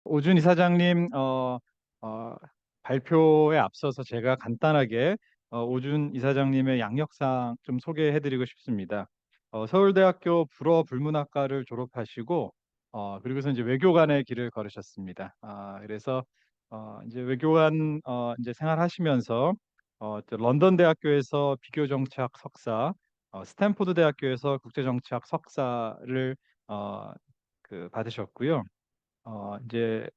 오준 이사장님 어, 발표에 앞서서 제가 간단하게 오준 이사장님의 양력상 좀 소개해드리고 싶습니다. 서울대학교 불어불문학과를 졸업하시고 그리고서 이제 외교관의 길을 걸으셨습니다. 그래서 이제 외교관 이제 생활하시면서 또 런던 대학교에서 비교정치학 석사, 스탠포드 대학교에서 국제정치학 석사를 어, 받으셨고요. 이제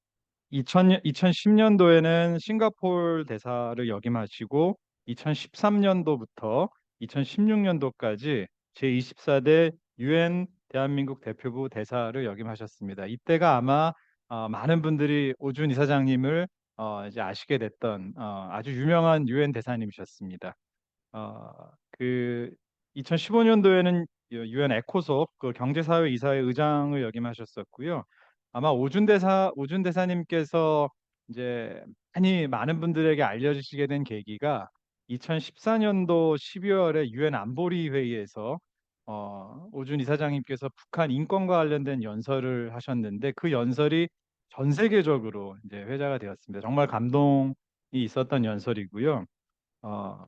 2010년도에는 싱가포르 대사를 역임하시고 2013년도부터 2016년도까지 제24대 유엔 대한민국 대표부 대사를 역임하셨습니다. 이때가 아마 많은 분들이 오준 이사장님을 이제 아시게 됐던 아주 유명한 유엔 대사님이셨습니다. 어, 그 2015년도에는 유엔 에코속 그 경제사회 이사회 의장을 역임하셨었고요. 아마 오준 대사님께서 이제 많은 분들에게 알려지시게 된 계기가 2014년도 12월에 유엔 안보리 회의에서 오준 이사장님께서 북한 인권과 관련된 연설을 하셨는데 그 연설이 전 세계적으로 이제 회자가 되었습니다. 정말 감동이 있었던 연설이고요. 어,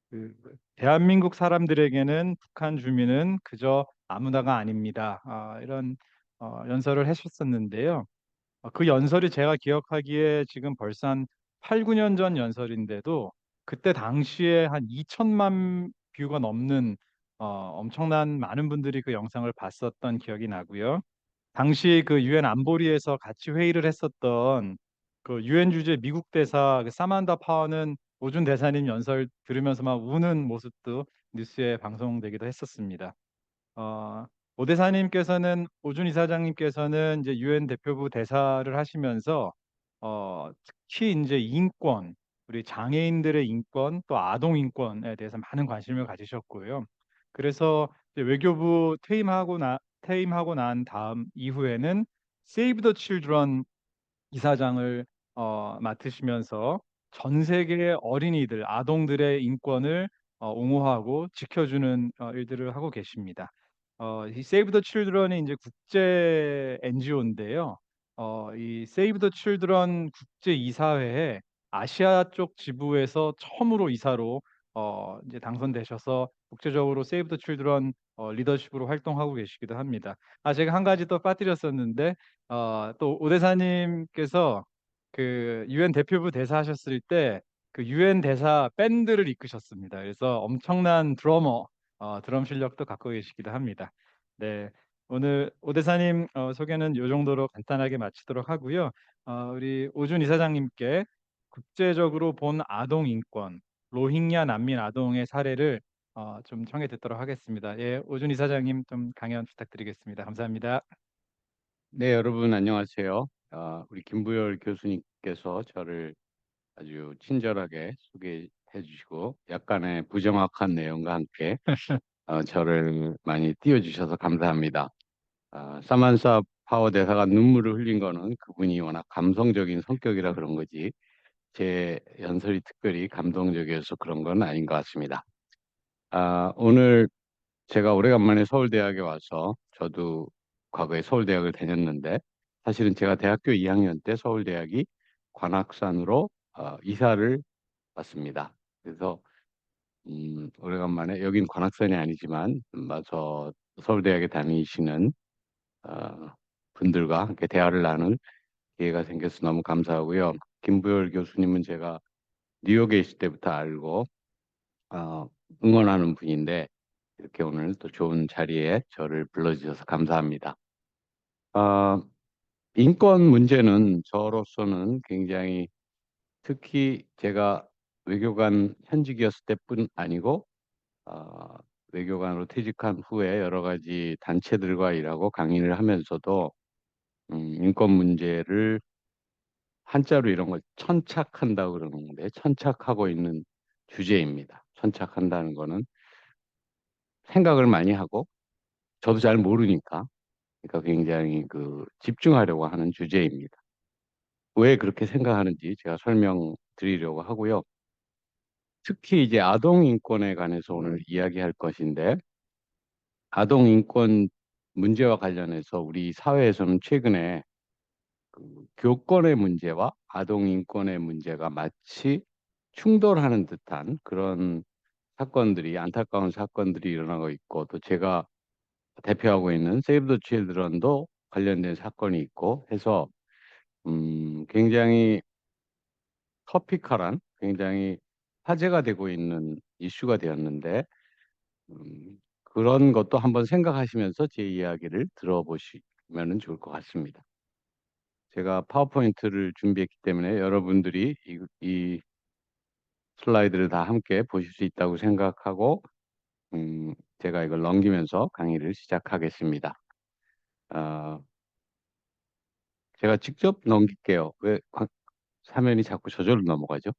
그 대한민국 사람들에게는 북한 주민은 그저 아무나가 아닙니다. 이런 연설을 하셨었는데요. 그 연설이 제가 기억하기에 지금 벌써 한 8, 9년 전 연설인데도 그때 당시에 한 2천만 뷰가 넘는 엄청난 많은 분들이 그 영상을 봤었던 기억이 나고요. 당시 그 유엔 안보리에서 같이 회의를 했었던 그 유엔 주재 미국 대사 그 사만다 파워는 오준 대사님 연설 들으면서 막 우는 모습도 뉴스에 방송되기도 했었습니다. 어, 오 대사님께서는 오준 이사장님께서는 이제 유엔 대표부 대사를 하시면서 특히 이제 인권, 우리 장애인들의 인권, 또 아동 인권에 대해서 많은 관심을 가지셨고요. 그래서 이제 외교부 퇴임하고 난 다음 이후에는 Save the Children 이사장을 맡으시면서 전 세계 어린이들, 아동들의 인권을 옹호하고 지켜주는 일들을 하고 계십니다. 이 Save the Children이 이제 국제 NGO인데요. 이 Save the Children 국제 이사회에 아시아 쪽 지부에서 처음으로 이사로 이제 당선되셔서 국제적으로 Save the Children 리더십으로 활동하고 계시기도 합니다. 제가 한 가지 또 빠뜨렸었는데 또 오대사님께서 그 유엔 대표부 대사 하셨을 때 그 유엔 대사 밴드를 이끄셨습니다. 그래서 엄청난 드럼 실력도 갖고 계시기도 합니다. 네, 오늘 오대사님 소개는 이 정도로 간단하게 마치도록 하고요. 우리 오준 이사장님께 국제적으로 본 아동 인권, 로힝야 난민 아동의 사례를 좀 청해 듣도록 하겠습니다. 예, 오준 이사장님 좀 강연 부탁드리겠습니다. 감사합니다. 네, 여러분 안녕하세요. 우리 김부열 교수님께서 저를 아주 친절하게 소개해 주시고 약간의 부정확한 내용과 함께 저를 많이 띄워주셔서 감사합니다. 사만사 파워 대사가 눈물을 흘린 거는 그분이 워낙 감성적인 성격이라 그런 거지 제 연설이 특별히 감동적이어서 그런 건 아닌 것 같습니다. 오늘 제가 오래간만에 서울대학에 와서 저도 과거에 서울대학을 다녔는데 사실은 제가 대학교 2학년 때 서울대학이 관악산으로 이사를 왔습니다. 그래서 오래간만에 여긴 관악산이 아니지만 저 서울대학에 다니시는 어, 분들과 함께 대화를 나눌 기회가 생겨서 너무 감사하고요. 김부열 교수님은 제가 뉴욕에 있을 때부터 알고 응원하는 분인데 이렇게 오늘 또 좋은 자리에 저를 불러주셔서 감사합니다. 아, 인권 문제는 저로서는 굉장히 특히 제가 외교관 현직이었을 때뿐 아니고 아, 외교관으로 퇴직한 후에 여러 가지 단체들과 일하고 강의를 하면서도 인권 문제를 한자로 이런 걸 천착한다고 그러는데 천착하고 있는 주제입니다. 천착한다는 거는 생각을 많이 하고 저도 잘 모르니까 그러니까 굉장히 집중하려고 하는 주제입니다. 왜 그렇게 생각하는지 제가 설명드리려고 하고요. 특히 이제 아동 인권에 관해서 오늘 이야기할 것인데 아동 인권 문제와 관련해서 우리 사회에서는 최근에 교권의 문제와 아동 인권의 문제가 마치 충돌하는 듯한 그런 사건들이 안타까운 사건들이 일어나고 있고 또 제가 대표하고 있는 세이브 더 칠드런도 관련된 사건이 있고 해서 굉장히 터피컬한 굉장히 화제가 되고 있는 이슈가 되었는데 그런 것도 한번 생각하시면서 제 이야기를 들어보시면 좋을 것 같습니다. 제가 파워포인트를 준비했기 때문에 여러분들이 이 슬라이드를 다 함께 보실 수 있다고 생각하고 제가 이걸 넘기면서 강의를 시작하겠습니다. 어, 제가 직접 넘길게요. 왜 화면이 자꾸 저절로 넘어가죠?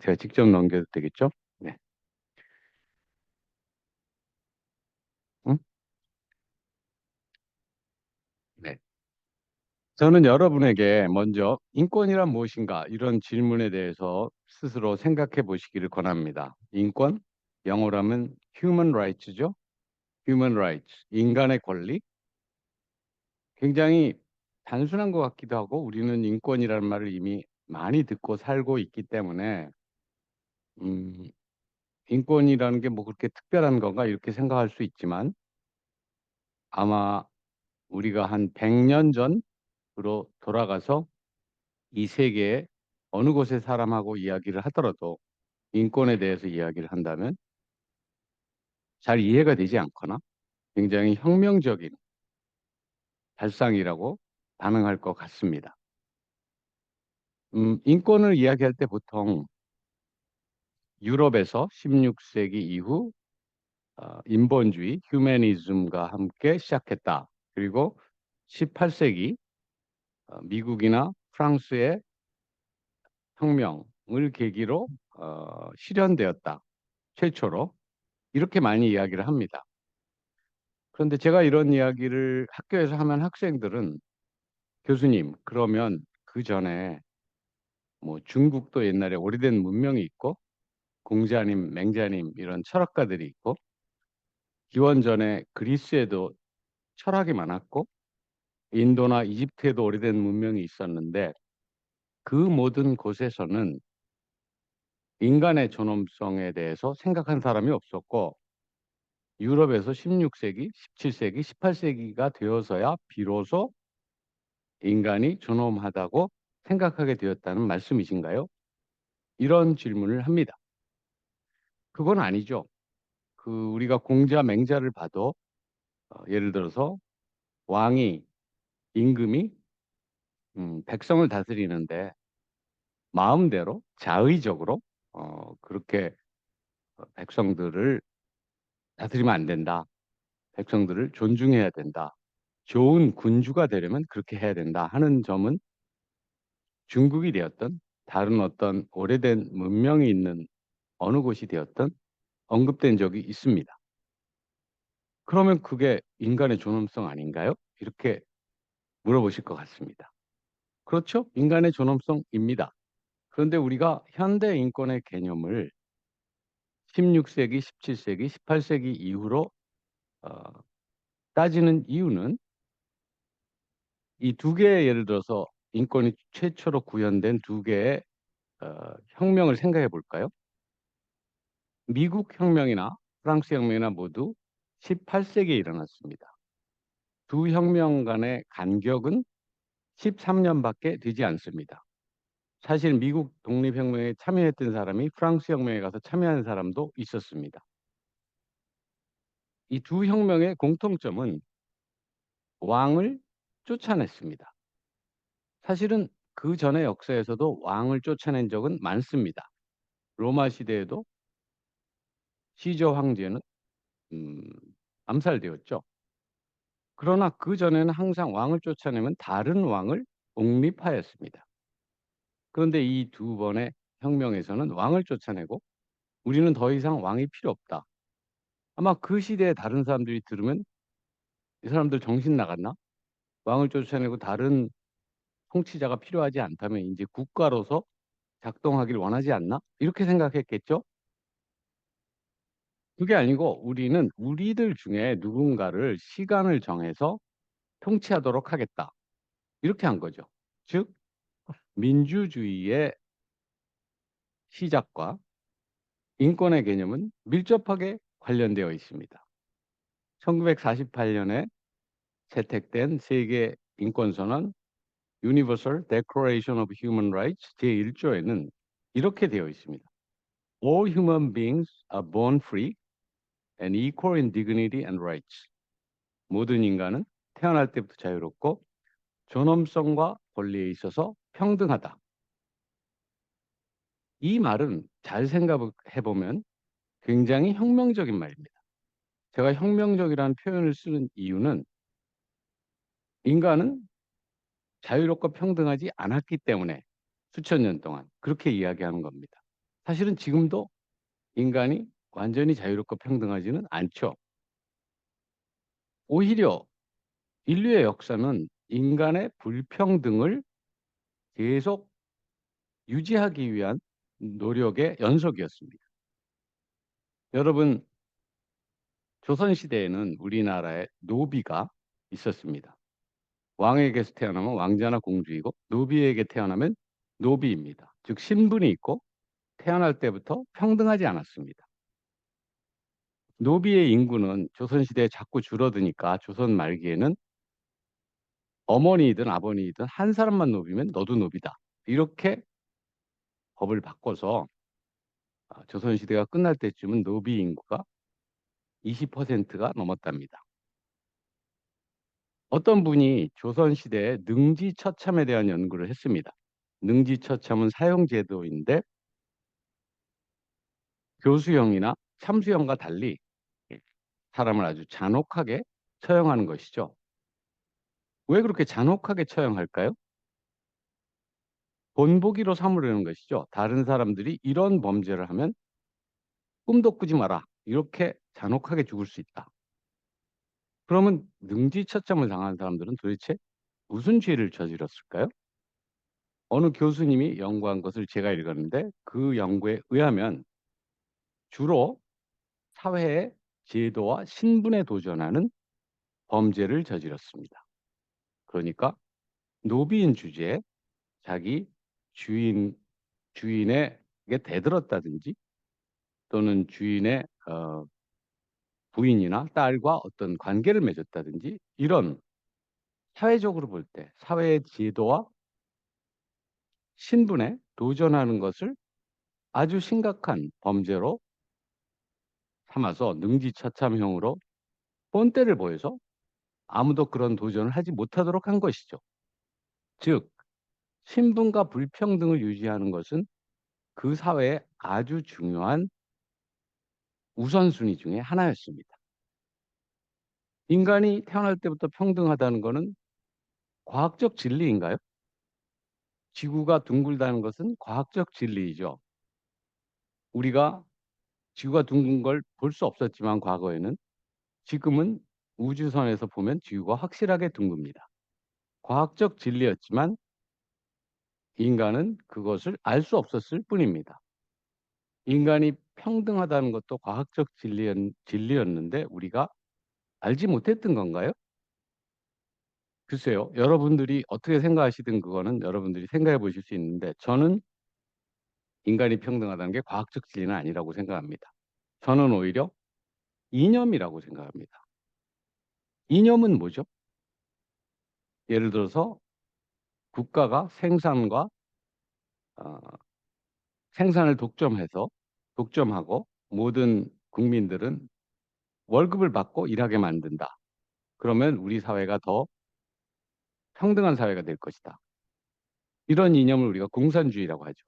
제가 직접 넘겨도 되겠죠? 네. 응? 네. 저는 여러분에게 먼저 인권이란 무엇인가 이런 질문에 대해서 스스로 생각해 보시기를 권합니다. 인권? 영어로 하면 human rights죠? human rights. 인간의 권리? 굉장히 단순한 것 같기도 하고 우리는 인권이라는 말을 이미 많이 듣고 살고 있기 때문에 음, 인권이라는 게 뭐 그렇게 특별한 건가 이렇게 생각할 수 있지만 아마 우리가 한 100년 전으로 돌아가서 이 세계의 어느 곳의 사람하고 이야기를 하더라도 인권에 대해서 이야기를 한다면 잘 이해가 되지 않거나 굉장히 혁명적인 발상이라고 반응할 것 같습니다. 인권을 이야기할 때 보통 유럽에서 16세기 이후 인본주의, 휴머니즘과 함께 시작했다. 그리고 18세기 미국이나 프랑스의 혁명을 계기로 실현되었다. 최초로 이렇게 많이 이야기를 합니다. 그런데 제가 이런 이야기를 학교에서 하면 학생들은 교수님, 그러면 그 전에 뭐 중국도 옛날에 오래된 문명이 있고 공자님, 맹자님 이런 철학가들이 있고 기원전에 그리스에도 철학이 많았고 인도나 이집트에도 오래된 문명이 있었는데 그 모든 곳에서는 인간의 존엄성에 대해서 생각한 사람이 없었고 유럽에서 16세기, 17세기, 18세기가 되어서야 비로소 인간이 존엄하다고 생각하게 되었다는 말씀이신가요? 이런 질문을 합니다. 그건 아니죠. 우리가 공자, 맹자를 봐도 예를 들어서 왕이 임금이 백성을 다스리는데 마음대로 자의적으로 그렇게 백성들을 다스리면 안 된다. 백성들을 존중해야 된다. 좋은 군주가 되려면 그렇게 해야 된다 하는 점은 중국이 되었던 다른 어떤 오래된 문명이 있는 어느 곳이 되었던 언급된 적이 있습니다. 그러면 그게 인간의 존엄성 아닌가요? 이렇게 물어보실 것 같습니다. 그렇죠? 인간의 존엄성입니다. 그런데 우리가 현대 인권의 개념을 16세기, 17세기, 18세기 이후로 어, 따지는 이유는 이 두 개의 예를 들어서 인권이 최초로 구현된 두 개의 혁명을 생각해 볼까요? 미국 혁명이나 프랑스 혁명이나 모두 18세기에 일어났습니다. 두 혁명 간의 간격은 13년밖에 되지 않습니다. 사실 미국 독립혁명에 참여했던 사람이 프랑스 혁명에 가서 참여한 사람도 있었습니다. 이 두 혁명의 공통점은 왕을 쫓아냈습니다. 사실은 그 전의 역사에서도 왕을 쫓아낸 적은 많습니다. 로마 시대에도 시저 황제는 음, 암살되었죠. 그러나 그 전에는 항상 왕을 쫓아내면 다른 왕을 옹립하였습니다. 그런데 이 두 번의 혁명에서는 왕을 쫓아내고 우리는 더 이상 왕이 필요 없다. 아마 그 시대에 다른 사람들이 들으면 이 사람들 정신 나갔나? 왕을 쫓아내고 다른 통치자가 필요하지 않다면 이제 국가로서 작동하길 원하지 않나? 이렇게 생각했겠죠? 그게 아니고 우리는 우리들 중에 누군가를 시간을 정해서 통치하도록 하겠다. 이렇게 한 거죠. 즉, 민주주의의 시작과 인권의 개념은 밀접하게 관련되어 있습니다. 1948년에 채택된 세계 인권선언 Universal Declaration of Human Rights 제1조에는 이렇게 되어 있습니다. All human beings are born free and equal in dignity and rights. 모든 인간은 태어날 때부터 자유롭고 존엄성과 권리에 있어서 평등하다. 이 말은 잘 생각해 보면 굉장히 혁명적인 말입니다. 제가 혁명적이라는 표현을 쓰는 이유는 인간은 자유롭고 평등하지 않았기 때문에 수천 년 동안 그렇게 이야기하는 겁니다. 사실은 지금도 인간이 완전히 자유롭고 평등하지는 않죠. 오히려 인류의 역사는 인간의 불평등을 계속 유지하기 위한 노력의 연속이었습니다. 여러분, 조선시대에는 우리나라에 노비가 있었습니다. 왕에게서 태어나면 왕자나 공주이고 노비에게 태어나면 노비입니다. 즉 신분이 있고 태어날 때부터 평등하지 않았습니다. 노비의 인구는 조선시대에 자꾸 줄어드니까 조선 말기에는 어머니이든 아버니이든 한 사람만 노비면 너도 노비다. 이렇게 법을 바꿔서 조선시대가 끝날 때쯤은 노비 인구가 20%가 넘었답니다. 어떤 분이 조선시대의 능지처참에 대한 연구를 했습니다. 능지처참은 사형제도인데 교수형이나 참수형과 달리 사람을 아주 잔혹하게 처형하는 것이죠. 왜 그렇게 잔혹하게 처형할까요? 본보기로 삼으려는 것이죠. 다른 사람들이 이런 범죄를 하면 꿈도 꾸지 마라. 이렇게 잔혹하게 죽을 수 있다. 그러면 능지처참을 당한 사람들은 도대체 무슨 죄를 저질렀을까요? 어느 교수님이 연구한 것을 제가 읽었는데 그 연구에 의하면 주로 사회의 제도와 신분에 도전하는 범죄를 저질렀습니다. 그러니까 노비인 주제에 자기 주인 주인에게 대들었다든지 또는 주인의 부인이나 딸과 어떤 관계를 맺었다든지 이런 사회적으로 볼 때 사회의 제도와 신분에 도전하는 것을 아주 심각한 범죄로 삼아서 능지처참형으로 본때를 보여서 아무도 그런 도전을 하지 못하도록 한 것이죠. 즉, 신분과 불평등을 유지하는 것은 그 사회의 아주 중요한 우선순위 중에 하나였습니다. 인간이 태어날 때부터 평등하다는 것은 과학적 진리인가요? 지구가 둥글다는 것은 과학적 진리이죠. 우리가 지구가 둥근 걸 볼 수 없었지만 과거에는 지금은 우주선에서 보면 지구가 확실하게 둥급니다. 과학적 진리였지만 인간은 그것을 알 수 없었을 뿐입니다. 인간이 평등하다는 것도 과학적 진리였는데 우리가 알지 못했던 건가요? 글쎄요. 여러분들이 어떻게 생각하시든 그거는 여러분들이 생각해 보실 수 있는데 저는 인간이 평등하다는 게 과학적 진리는 아니라고 생각합니다. 저는 오히려 이념이라고 생각합니다. 이념은 뭐죠? 예를 들어서 국가가 어, 생산을 독점하고 모든 국민들은 월급을 받고 일하게 만든다. 그러면 우리 사회가 더 평등한 사회가 될 것이다. 이런 이념을 우리가 공산주의라고 하죠.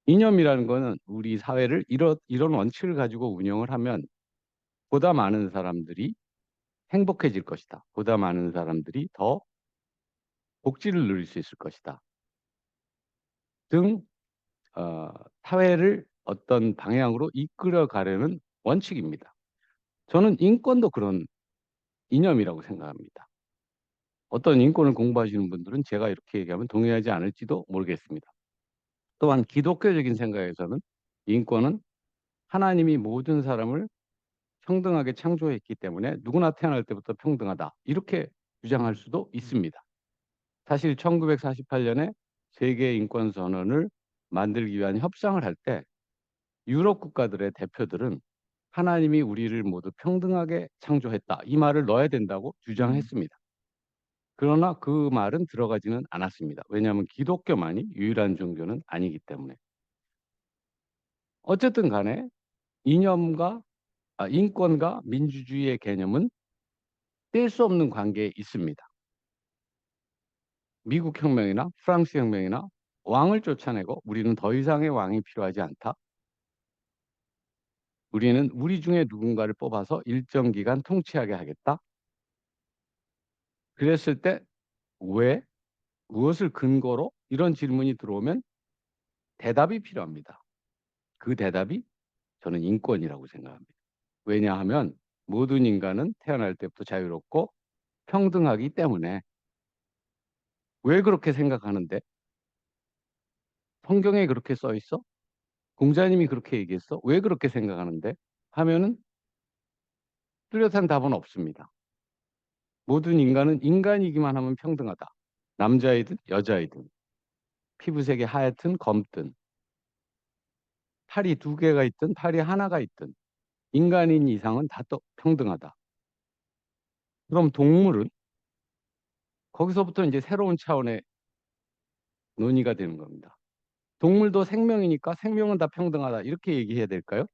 이념이라는 거는 우리 사회를 이런 원칙을 가지고 운영을 하면 보다 많은 사람들이 행복해질 것이다. 보다 많은 사람들이 더 복지를 누릴 수 있을 것이다. 등 사회를 어떤 방향으로 이끌어 가려는 원칙입니다. 저는 인권도 그런 이념이라고 생각합니다. 어떤 인권을 공부하시는 분들은 제가 이렇게 얘기하면 동의하지 않을지도 모르겠습니다. 또한 기독교적인 생각에서는 인권은 하나님이 모든 사람을 평등하게 창조했기 때문에 누구나 태어날 때부터 평등하다. 이렇게 주장할 수도 있습니다. 사실 1948년에 세계 인권 선언을 만들기 위한 협상을 할 때 유럽 국가들의 대표들은 하나님이 우리를 모두 평등하게 창조했다. 이 말을 넣어야 된다고 음, 주장했습니다. 그러나 그 말은 들어가지는 않았습니다. 왜냐하면 기독교만이 유일한 종교는 아니기 때문에. 어쨌든 간에 인권과 민주주의의 개념은 뗄 수 없는 관계에 있습니다. 미국 혁명이나 프랑스 혁명이나 왕을 쫓아내고 우리는 더 이상의 왕이 필요하지 않다. 우리는 우리 중에 누군가를 뽑아서 일정 기간 통치하게 하겠다. 그랬을 때 왜? 무엇을 근거로? 이런 질문이 들어오면 대답이 필요합니다. 그 대답이 저는 인권이라고 생각합니다. 왜냐하면 모든 인간은 태어날 때부터 자유롭고 평등하기 때문에. 왜 그렇게 생각하는데? 성경에 그렇게 써 있어? 공자님이 그렇게 얘기했어? 왜 그렇게 생각하는데? 하면은 뚜렷한 답은 없습니다. 모든 인간은 인간이기만 하면 평등하다. 남자이든 여자이든 피부색이 하얗든 검든 팔이 두 개가 있든 팔이 하나가 있든 인간인 이상은 다 또 평등하다. 그럼 동물은 거기서부터 이제 새로운 차원의 논의가 되는 겁니다. 동물도 생명이니까 생명은 다 평등하다. 이렇게 얘기해야 될까요?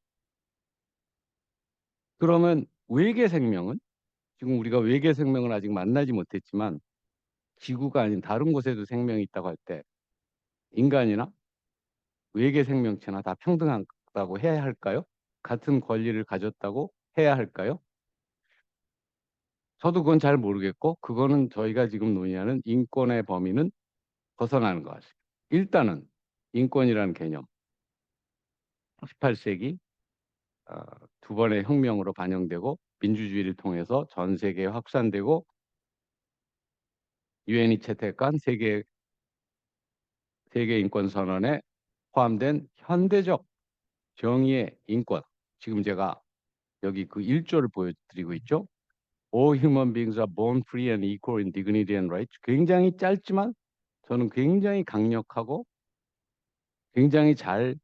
그러면 외계 생명은 지금 우리가 외계 생명을 아직 만나지 못했지만 지구가 아닌 다른 곳에도 생명이 있다고 할 때 인간이나 외계 생명체나 다 평등하다고 해야 할까요? 같은 권리를 가졌다고 해야 할까요? 저도 그건 잘 모르겠고 그거는 저희가 지금 논의하는 인권의 범위는 벗어나는 것 같습니다. 일단은 인권이라는 개념 18세기 두 번의 혁명으로 반영되고 민주주의를 통해서 전 세계에 확산되고 유엔이 채택한 세계 인권 선언에 포함된 현대적 정의의 인권. 지금 제가 여기 그 1조를 보여드리고 있죠. All human beings are born free and equal in dignity and rights. 굉장히 짧지만 저는 굉장히 강력하고 굉장히 잘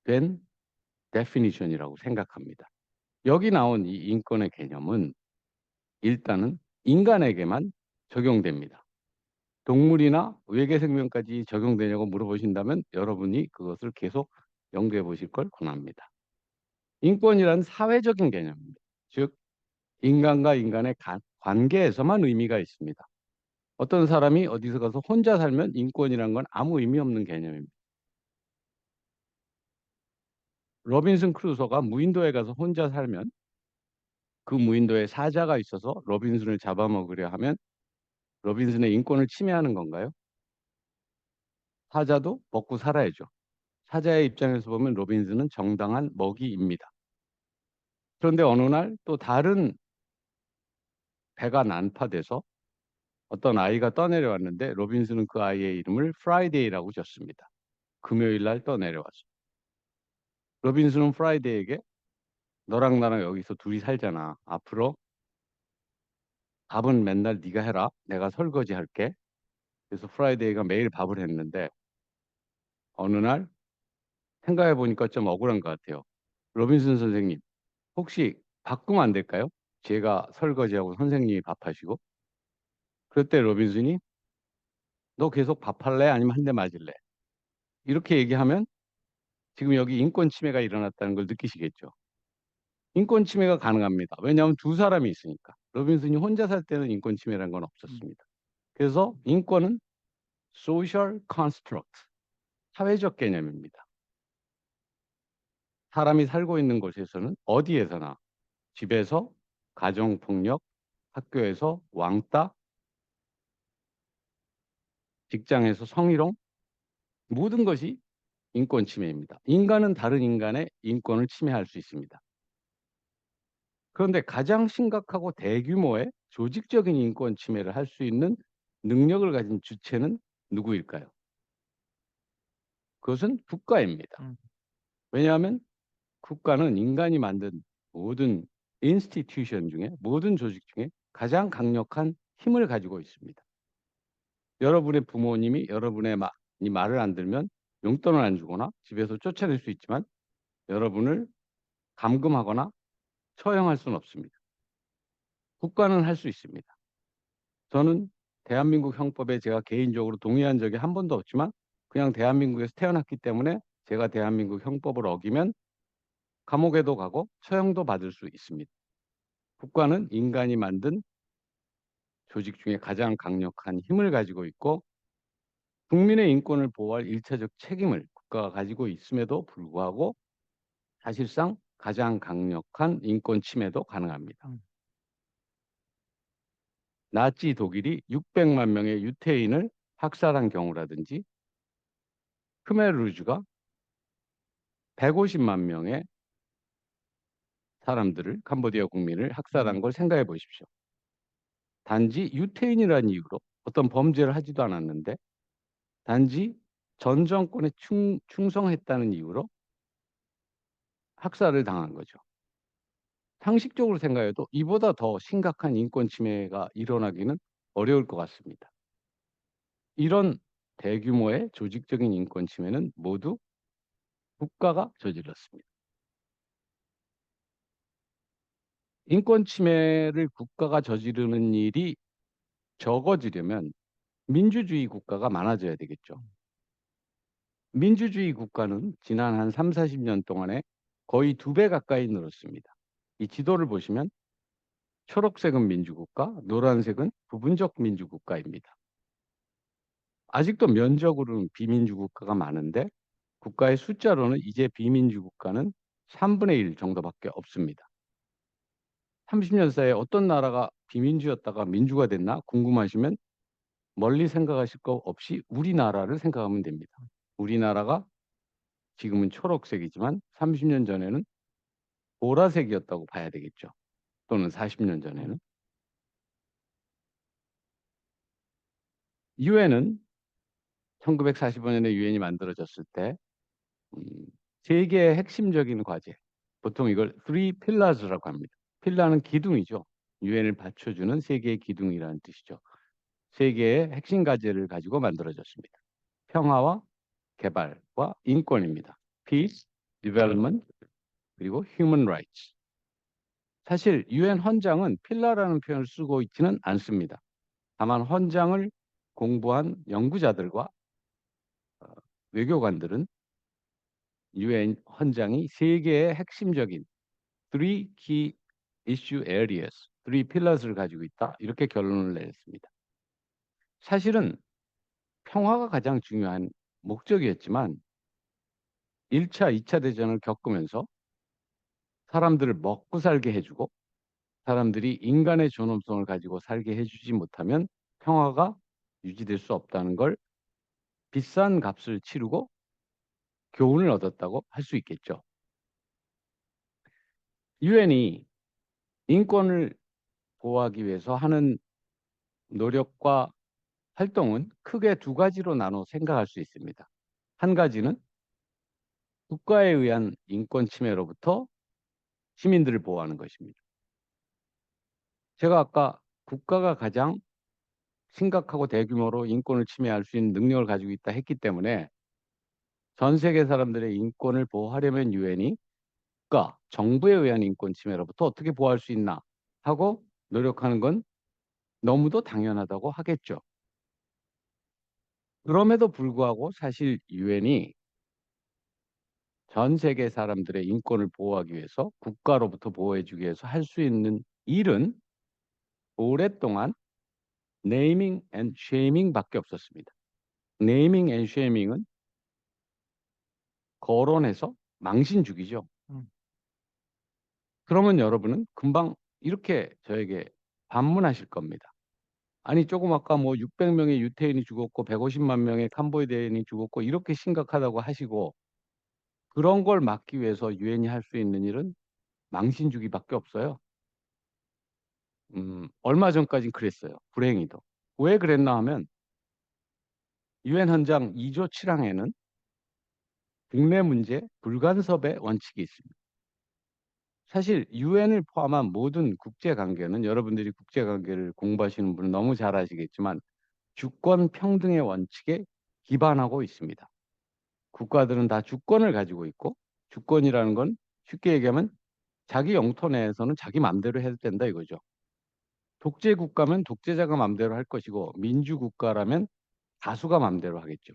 된 definition이라고 생각합니다. 여기 나온 이 인권의 개념은 일단은 인간에게만 적용됩니다. 동물이나 외계 생명까지 적용되냐고 물어보신다면 여러분이 그것을 계속 연구해 보실 걸 권합니다. 인권이란 사회적인 개념입니다. 즉 인간과 인간의 관계에서만 의미가 있습니다. 어떤 사람이 어디서 가서 혼자 살면 인권이란 건 아무 의미 없는 개념입니다. 로빈슨 크루소가 무인도에 가서 혼자 살면 그 무인도에 사자가 있어서 로빈슨을 잡아먹으려 하면 로빈슨의 인권을 침해하는 건가요? 사자도 먹고 살아야죠. 사자의 입장에서 보면 로빈슨은 정당한 먹이입니다. 그런데 어느 날 또 다른 배가 난파돼서 어떤 아이가 떠내려왔는데 로빈슨은 그 아이의 이름을 프라이데이라고 졌습니다. 금요일 날 떠내려와서. 로빈슨은 프라이데이에게 너랑 나랑 여기서 둘이 살잖아. 앞으로 밥은 맨날 네가 해라. 내가 설거지 할게. 그래서 프라이데이가 매일 밥을 했는데 어느 날 생각해 보니까 좀 억울한 것 같아요. 로빈슨 선생님, 혹시 바꾸면 안 될까요? 제가 설거지하고 선생님이 밥하시고. 그때 로빈슨이 너 계속 밥할래? 아니면 한 대 맞을래? 이렇게 얘기하면 지금 여기 인권 침해가 일어났다는 걸 느끼시겠죠. 인권 침해가 가능합니다. 왜냐하면 두 사람이 있으니까. 로빈슨이 혼자 살 때는 인권 침해라는 건 음, 없었습니다. 그래서 인권은 social construct, 사회적 개념입니다. 사람이 살고 있는 곳에서는 어디에서나 집에서 가정폭력, 학교에서 왕따, 직장에서 성희롱 모든 것이 인권 침해입니다. 인간은 다른 인간의 인권을 침해할 수 있습니다. 그런데 가장 심각하고 대규모의 조직적인 인권 침해를 할 수 있는 능력을 가진 주체는 누구일까요? 그것은 국가입니다. 음, 왜냐하면 국가는 인간이 만든 모든 인스티튜션 중에 모든 조직 중에 가장 강력한 힘을 가지고 있습니다. 여러분의 부모님이 여러분의 이 말을 안 들으면 용돈을 안 주거나 집에서 쫓아낼 수 있지만 여러분을 감금하거나 처형할 수는 없습니다. 국가는 할 수 있습니다. 저는 대한민국 형법에 제가 개인적으로 동의한 적이 한 번도 없지만 그냥 대한민국에서 태어났기 때문에 제가 대한민국 형법을 어기면 감옥에도 가고 처형도 받을 수 있습니다. 국가는 인간이 만든 조직 중에 가장 강력한 힘을 가지고 있고 국민의 인권을 보호할 일차적 책임을 국가가 가지고 있음에도 불구하고 사실상 가장 강력한 인권 침해도 가능합니다. 음. 나치 독일이 600만 명의 유태인을 학살한 경우라든지 크메르주가 150만 명의 사람들을 캄보디아 국민을 학살한 걸 생각해 보십시오. 단지 유태인이라는 이유로 어떤 범죄를 하지도 않았는데 단지 전 정권에 충성했다는 이유로 학살을 당한 거죠. 상식적으로 생각해도 이보다 더 심각한 인권 침해가 일어나기는 어려울 것 같습니다. 이런 대규모의 조직적인 인권 침해는 모두 국가가 저질렀습니다. 인권 침해를 국가가 저지르는 일이 적어지려면 민주주의 국가가 많아져야 되겠죠. 민주주의 국가는 지난 한 3, 40년 동안에 거의 2배 가까이 늘었습니다. 이 지도를 보시면 초록색은 민주국가, 노란색은 부분적 민주국가입니다. 아직도 면적으로는 비민주국가가 많은데 국가의 숫자로는 이제 비민주국가는 3분의 1 정도밖에 없습니다. 30년 사이에 어떤 나라가 비민주였다가 민주가 됐나 궁금하시면 멀리 생각하실 거 없이 우리나라를 생각하면 됩니다. 우리나라가 지금은 초록색이지만 30년 전에는 보라색이었다고 봐야 되겠죠. 또는 40년 전에는. 유엔은 1945년에 유엔이 만들어졌을 때 음, 세 개의 핵심적인 과제, 보통 이걸 three pillars라고 합니다. 필라는 기둥이죠. 유엔을 받쳐주는 세 개의 기둥이라는 뜻이죠. 세 개의 핵심 과제를 가지고 만들어졌습니다. 평화와 개발과 인권입니다. Peace, Development, 그리고 Human Rights. 사실 유엔 헌장은 필라라는 표현을 쓰고 있지는 않습니다. 다만 헌장을 공부한 연구자들과 외교관들은 유엔 헌장이 세 개의 핵심적인 three key issue areas, three pillars를 가지고 있다. 이렇게 결론을 내렸습니다. 사실은 평화가 가장 중요한 목적이었지만 1차, 2차 대전을 겪으면서 사람들을 먹고 살게 해주고 사람들이 인간의 존엄성을 가지고 살게 해주지 못하면 평화가 유지될 수 없다는 걸 비싼 값을 치르고 교훈을 얻었다고 할 수 있겠죠. 유엔이 인권을 보호하기 위해서 하는 노력과 활동은 크게 두 가지로 나눠 생각할 수 있습니다. 한 가지는 국가에 의한 인권 침해로부터 시민들을 보호하는 것입니다. 제가 아까 국가가 가장 심각하고 대규모로 인권을 침해할 수 있는 능력을 가지고 있다 했기 때문에 전 세계 사람들의 인권을 보호하려면 유엔이 국가, 정부에 의한 인권 침해로부터 어떻게 보호할 수 있나 하고 노력하는 건 너무도 당연하다고 하겠죠. 그럼에도 불구하고 사실 유엔이 전 세계 사람들의 인권을 보호하기 위해서 국가로부터 보호해주기 위해서 할 수 있는 일은 오랫동안 네이밍 앤 쉐이밍밖에 없었습니다. 네이밍 앤 쉐이밍은 거론해서 망신 주기죠. 음. 그러면 여러분은 금방 이렇게 저에게 반문하실 겁니다. 아니 조금 아까 뭐 600명의 유태인이 죽었고 150만 명의 캄보디아인이 죽었고 이렇게 심각하다고 하시고 그런 걸 막기 위해서 유엔이 할 수 있는 일은 망신 주기밖에 없어요. 얼마 전까진 그랬어요. 불행히도. 왜 그랬나 하면 유엔 헌장 2조 7항에는 국내 문제 불간섭의 원칙이 있습니다. 사실 유엔을 포함한 모든 국제 관계는 여러분들이 국제 관계를 공부하시는 분은 너무 잘 아시겠지만 주권 평등의 원칙에 기반하고 있습니다. 국가들은 다 주권을 가지고 있고, 주권이라는 건 쉽게 얘기하면 자기 영토 내에서는 자기 마음대로 해도 된다 이거죠. 독재 국가면 독재자가 마음대로 할 것이고, 민주 국가라면 다수가 마음대로 하겠죠.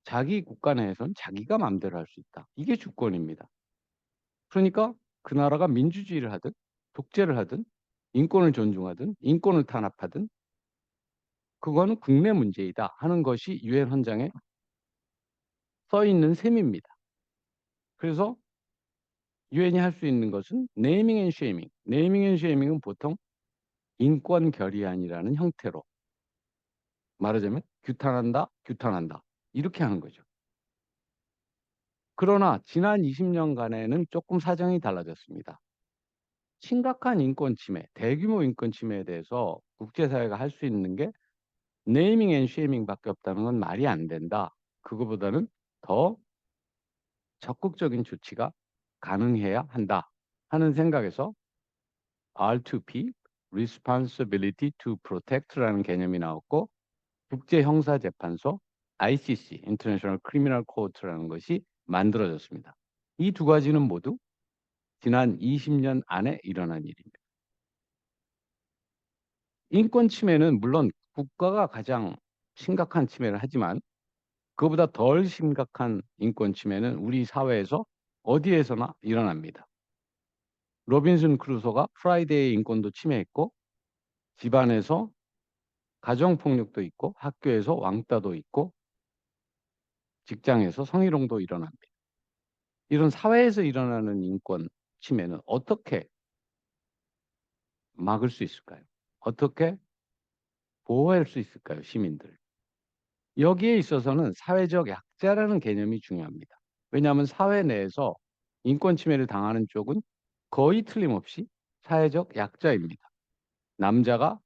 자기 국가 내에서는 자기가 마음대로 할 수 있다. 이게 주권입니다. 그러니까 그 나라가 민주주의를 하든 독재를 하든 인권을 존중하든 인권을 탄압하든 그거는 국내 문제이다 하는 것이 유엔 헌장에 써 있는 셈입니다. 그래서 유엔이 할 수 있는 것은 네이밍 앤 쉐이밍. 네이밍 앤 쉐이밍은 보통 인권 결의안이라는 형태로 말하자면 규탄한다, 규탄한다. 이렇게 하는 거죠. 그러나 지난 20년간에는 조금 사정이 달라졌습니다. 심각한 인권 침해, 대규모 인권 침해에 대해서 국제사회가 할 수 있는 게 네이밍 앤 쉐이밍밖에 없다는 건 말이 안 된다. 그거보다는 더 적극적인 조치가 가능해야 한다 하는 생각에서 R2P, Responsibility to Protect라는 개념이 나왔고, 국제형사재판소 ICC, International Criminal Court라는 것이 만들어졌습니다. 이 두 가지는 모두 지난 20년 안에 일어난 일입니다. 인권 침해는 물론 국가가 가장 심각한 침해를 하지만, 그보다 덜 심각한 인권 침해는 우리 사회에서 어디에서나 일어납니다. 로빈슨 크루소가 프라이데이 인권도 침해했고, 집안에서 가정폭력도 있고, 학교에서 왕따도 있고, 직장에서 성희롱도 일어납니다. 이런 사회에서 일어나는 인권 침해는 어떻게 막을 수 있을까요? 어떻게 보호할 수 있을까요? 시민들. 여기에 있어서는 사회적 약자라는 개념이 중요합니다. 왜냐하면 사회 내에서 인권 침해를 당하는 쪽은 거의 틀림없이 사회적 약자입니다. 남자가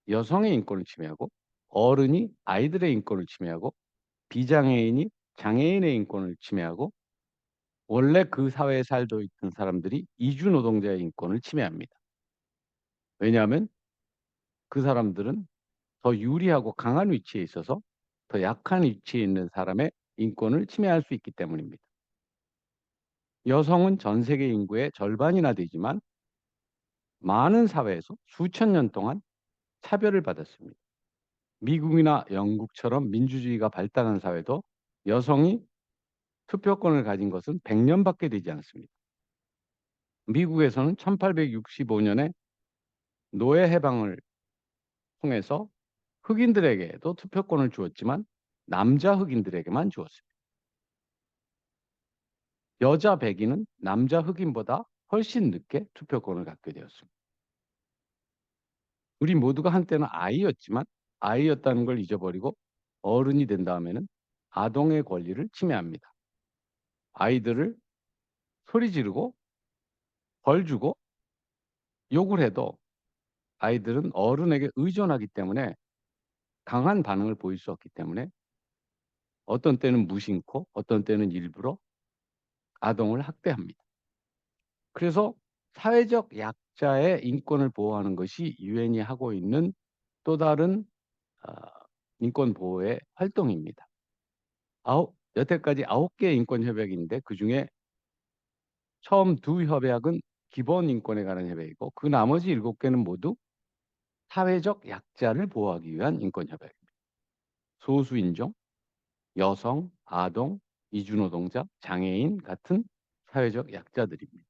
여성의 인권을 침해하고, 어른이 아이들의 인권을 침해하고, 비장애인이 장애인의 인권을 침해하고, 원래 그 사회에 살고 있던 사람들이 이주 노동자의 인권을 침해합니다. 왜냐하면 그 사람들은 더 유리하고 강한 위치에 있어서 더 약한 위치에 있는 사람의 인권을 침해할 수 있기 때문입니다. 여성은 전 세계 인구의 절반이나 되지만 많은 사회에서 수천 년 동안 차별을 받았습니다. 미국이나 영국처럼 민주주의가 발달한 사회도 여성이 투표권을 가진 것은 100년밖에 되지 않습니다. 미국에서는 1865년에 노예 해방을 통해서 흑인들에게도 투표권을 주었지만 남자 흑인들에게만 주었습니다. 여자 백인은 남자 흑인보다 훨씬 늦게 투표권을 갖게 되었습니다. 우리 모두가 한때는 아이였지만 아이였다는 걸 잊어버리고 어른이 된 다음에는 아동의 권리를 침해합니다. 아이들을 소리 지르고 벌 주고 욕을 해도 아이들은 어른에게 의존하기 때문에 강한 반응을 보일 수 없기 때문에 어떤 때는 무심코 어떤 때는 일부러 아동을 학대합니다. 그래서 사회적 약자의 인권을 보호하는 것이 유엔이 하고 있는 또 다른 아, 인권 보호의 활동입니다. 여태까지 9개의 인권 협약인데 그중에 처음 두 협약은 기본 인권에 관한 협약이고 그 나머지 7개는 모두 사회적 약자를 보호하기 위한 인권 협약입니다. 소수인종, 여성, 아동, 이주노동자, 장애인 같은 사회적 약자들입니다.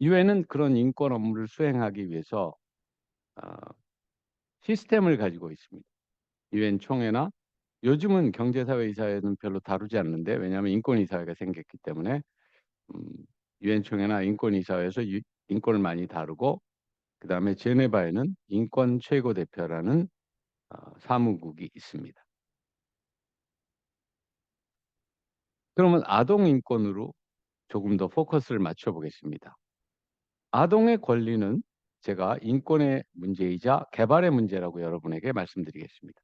유엔은 그런 인권 업무를 수행하기 위해서 어, 시스템을 가지고 있습니다. 유엔 총회나 요즘은 경제사회이사회는 별로 다루지 않는데 왜냐하면 인권이사회가 생겼기 때문에 유엔 총회나 인권이사회에서 인권을 많이 다루고 그 다음에 제네바에는 인권 최고 대표라는 사무국이 있습니다. 그러면 아동 인권으로 조금 더 포커스를 맞춰 보겠습니다. 아동의 권리는 제가 인권의 문제이자 개발의 문제라고 여러분에게 말씀드리겠습니다.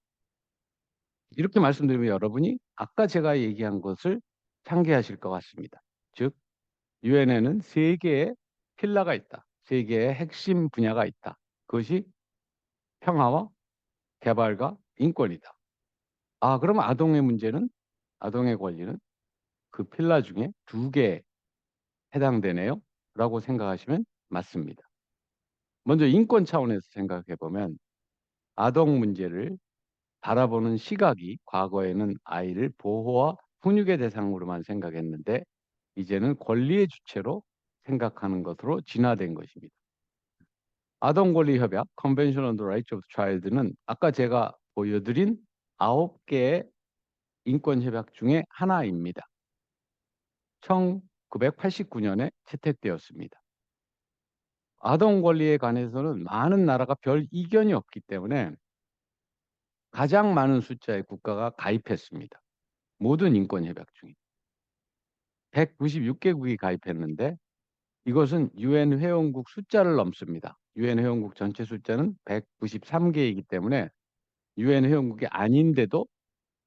이렇게 말씀드리면 여러분이 아까 제가 얘기한 것을 상기하실 것 같습니다. 즉, 유엔에는 세 개의 필라가 있다. 세 개의 핵심 분야가 있다. 그것이 평화와 개발과 인권이다. 그러면 아동의 권리는 그 필라 중에 두 개에 해당되네요. 라고 생각하시면 맞습니다. 먼저 인권 차원에서 생각해 보면 아동 문제를 바라보는 시각이 과거에는 아이를 보호와 훈육의 대상으로만 생각했는데 이제는 권리의 주체로 생각하는 것으로 진화된 것입니다. 아동 권리 협약 (Convention on the Rights of the Child는 아까 제가 보여드린 9개의 인권 협약 중에 하나입니다. 1989년에 채택되었습니다. 아동 권리에 관해서는 많은 나라가 별 이견이 없기 때문에 가장 많은 숫자의 국가가 가입했습니다. 모든 인권 협약 중에 196개국이 가입했는데 이것은 유엔 회원국 숫자를 넘습니다. 유엔 회원국 전체 숫자는 193개이기 때문에 유엔 회원국이 아닌데도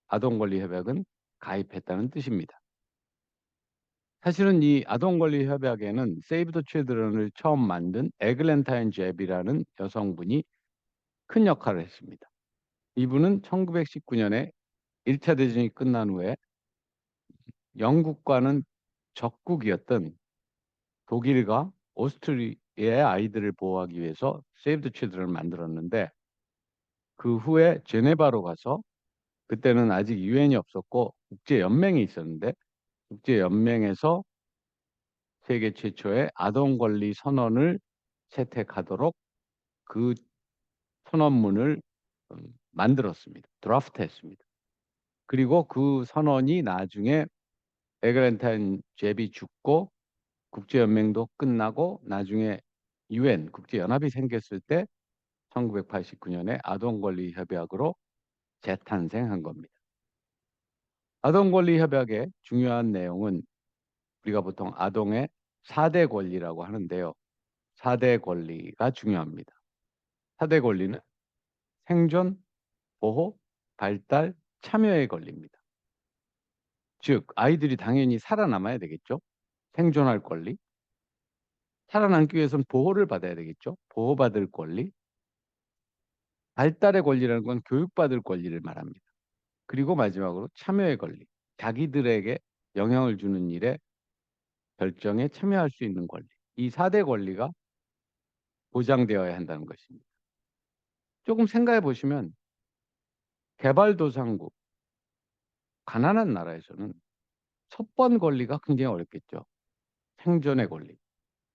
아동 권리 협약은 가입했다는 뜻입니다. 사실은 이 아동 권리 협약에는 세이브 더 칠드런을 처음 만든 에글랜타인 잽이라는 여성분이 큰 역할을 했습니다. 이분은 1919년에 1차 대전이 끝난 후에 영국과는 적국이었던 독일과 오스트리아의 아이들을 보호하기 위해서 세이브 더 칠드런을 만들었는데 그 후에 제네바로 가서 그때는 아직 유엔이 없었고 국제연맹이 있었는데 국제연맹에서 세계 최초의 아동 권리 선언을 채택하도록 그 선언문을 만들었습니다. 드라프트했습니다. 그리고 그 선언이 나중에 에그랜타인 잽이 죽고 국제연맹도 끝나고 나중에 유엔 국제연합이 생겼을 때 1989년에 아동권리 협약으로 재탄생한 겁니다. 아동권리 협약의 중요한 내용은 우리가 보통 아동의 4대 권리라고 하는데요. 4대 권리가 중요합니다. 4대 권리는 생존, 보호, 발달, 참여의 권리입니다. 즉 아이들이 당연히 살아남아야 되겠죠. 생존할 권리, 살아남기 위해서는 보호를 받아야 되겠죠. 보호받을 권리, 발달의 권리라는 건 교육받을 권리를 말합니다. 그리고 마지막으로 참여의 권리, 자기들에게 영향을 주는 일에 결정에 참여할 수 있는 권리. 이 4대 권리가 보장되어야 한다는 것입니다. 조금 생각해 보시면 개발도상국, 가난한 나라에서는 첫 번 권리가 굉장히 어렵겠죠. 생존의 권리.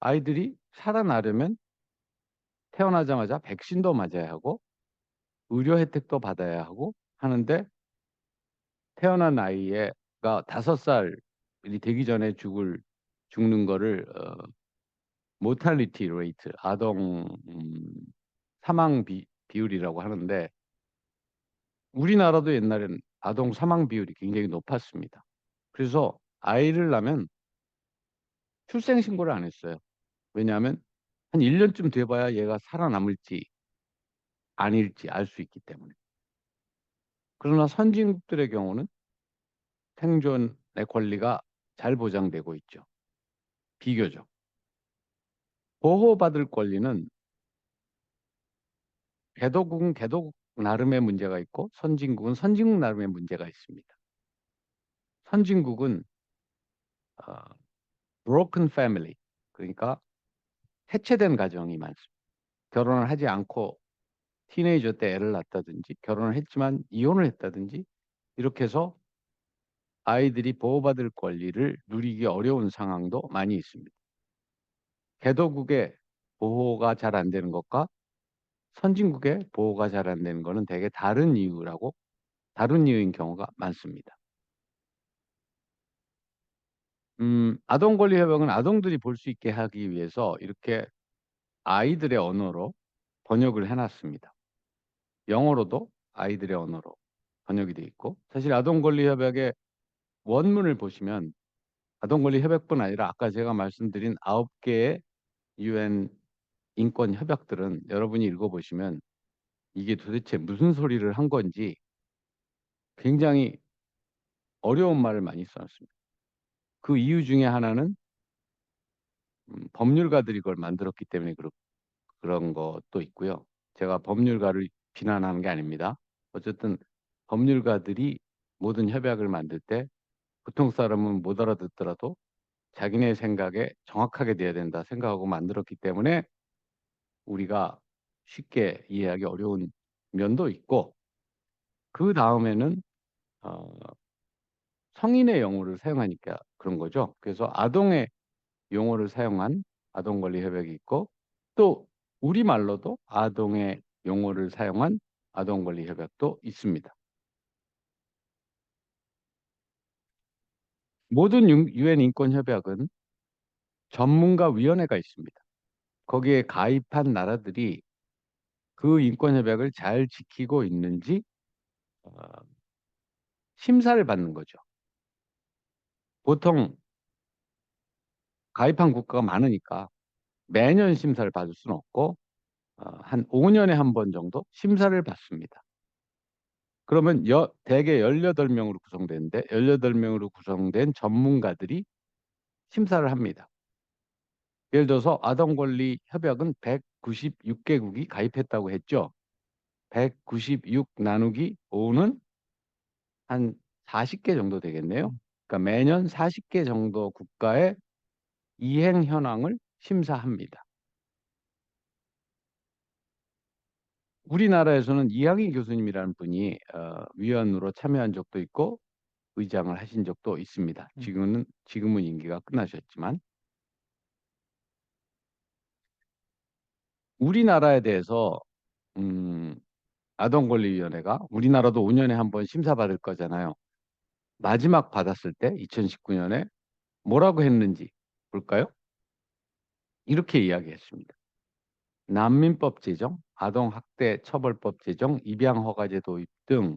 아이들이 살아나려면 태어나자마자 백신도 맞아야 하고 의료 혜택도 받아야 하고 하는데 태어난 아이가 5살이 되기 전에 죽는 거를 모탈리티 레이트, 아동 사망 비율이라고 하는데 우리나라도 옛날에는 아동 사망 비율이 굉장히 높았습니다. 그래서 아이를 낳으면 출생신고를 안 했어요. 왜냐하면 한 1년쯤 돼봐야 얘가 살아남을지 아닐지 알 수 있기 때문에. 그러나 선진국들의 경우는 생존의 권리가 잘 보장되고 있죠. 비교적. 보호받을 권리는 개도국은 개도국 나름의 문제가 있고 선진국은 선진국 나름의 문제가 있습니다. 선진국은 어, broken family, 그러니까 해체된 가정이 많습니다. 결혼을 하지 않고 티네이저 때 애를 낳았다든지 결혼을 했지만 이혼을 했다든지 이렇게 해서 아이들이 보호받을 권리를 누리기 어려운 상황도 많이 있습니다. 개도국의 보호가 잘 안 되는 것과 선진국의 보호가 잘 안 되는 것은 되게 다른 이유인 경우가 많습니다. 아동권리협약은 아동들이 볼 수 있게 하기 위해서 이렇게 아이들의 언어로 번역을 해놨습니다. 영어로도 아이들의 언어로 번역이 돼 있고 사실 아동권리협약의 원문을 보시면 아동권리협약뿐 아니라 아까 제가 말씀드린 9개의 유엔 인권 협약들은 여러분이 읽어보시면 이게 도대체 무슨 소리를 한 건지 굉장히 어려운 말을 많이 써놨습니다. 그 이유 중에 하나는 법률가들이 그걸 만들었기 때문에 그런 것도 있고요. 제가 법률가를 비난하는 게 아닙니다. 어쨌든 법률가들이 모든 협약을 만들 때 보통 사람은 못 알아듣더라도 자기네 생각에 정확하게 돼야 된다 생각하고 만들었기 때문에 우리가 쉽게 이해하기 어려운 면도 있고, 그 다음에는 어, 성인의 용어를 사용하니까 그런 거죠. 그래서 아동의 용어를 사용한 아동권리협약이 있고, 또 우리말로도 아동의 용어를 사용한 아동권리협약도 있습니다. 모든 유엔 인권협약은 전문가 위원회가 있습니다. 거기에 가입한 나라들이 그 인권협약을 잘 지키고 있는지 어, 심사를 받는 거죠. 보통 가입한 국가가 많으니까 매년 심사를 받을 수는 없고 한 5년에 한 번 정도 심사를 받습니다. 그러면 대개 18명으로 구성되는데 18명으로 구성된 전문가들이 심사를 합니다. 예를 들어서 아동권리 협약은 196개국이 가입했다고 했죠. 196 나누기 5는 한 40개 정도 되겠네요. 그러니까 매년 40개 정도 국가의 이행 현황을 심사합니다. 우리나라에서는 이학희 교수님이라는 분이 위원으로 참여한 적도 있고 의장을 하신 적도 있습니다. 지금은 임기가 끝나셨지만, 우리나라에 대해서 음, 아동권리위원회가 우리나라도 5년에 한 번 심사받을 거잖아요. 마지막 받았을 때 2019년에 뭐라고 했는지 볼까요? 이렇게 이야기했습니다. 난민법 제정, 아동학대 처벌법 제정, 입양허가제 도입 등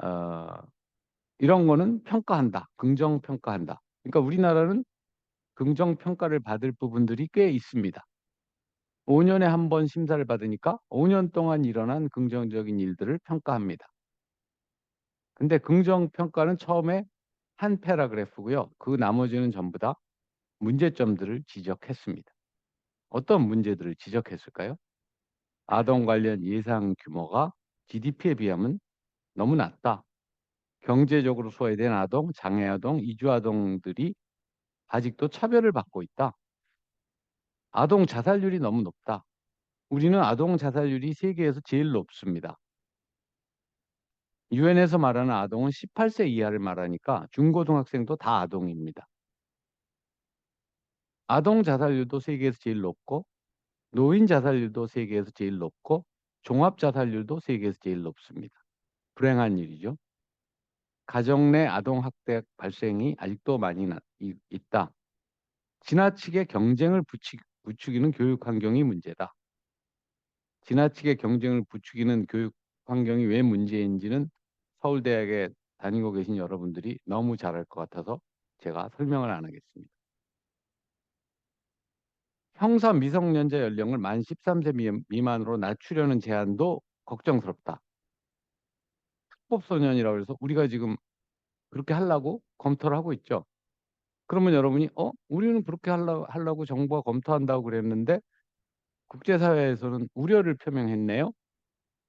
어, 이런 거는 평가한다. 긍정평가한다. 그러니까 우리나라는 긍정평가를 받을 부분들이 꽤 있습니다. 5년에 한 번 심사를 받으니까 5년 동안 일어난 긍정적인 일들을 평가합니다. 근데 긍정평가는 처음에 한 패러그래프고요. 그 나머지는 전부 다 문제점들을 지적했습니다. 어떤 문제들을 지적했을까요? 아동 관련 예상 규모가 GDP에 비하면 너무 낮다. 경제적으로 소외된 아동, 장애아동, 이주아동들이 아직도 차별을 받고 있다. 아동 자살률이 너무 높다. 우리는 아동 자살률이 세계에서 제일 높습니다. 유엔에서 말하는 아동은 18세 이하를 말하니까 중고등학생도 다 아동입니다. 아동 자살률도 세계에서 제일 높고, 노인 자살률도 세계에서 제일 높고, 종합 자살률도 세계에서 제일 높습니다. 불행한 일이죠. 가정 내 아동 학대 발생이 아직도 많이 있다. 지나치게 경쟁을 부추기는 교육 환경이 문제다. 지나치게 경쟁을 부추기는 교육 환경이 왜 문제인지는 서울대학에 다니고 계신 여러분들이 너무 잘 알 것 같아서 제가 설명을 안 하겠습니다. 형사 미성년자 연령을 만 13세 미만으로 낮추려는 제안도 걱정스럽다. 합법소년이라고 해서 우리가 지금 그렇게 하려고 검토를 하고 있죠. 그러면 여러분이 우리는 그렇게 하려고 정부가 검토한다고 그랬는데 국제사회에서는 우려를 표명했네요.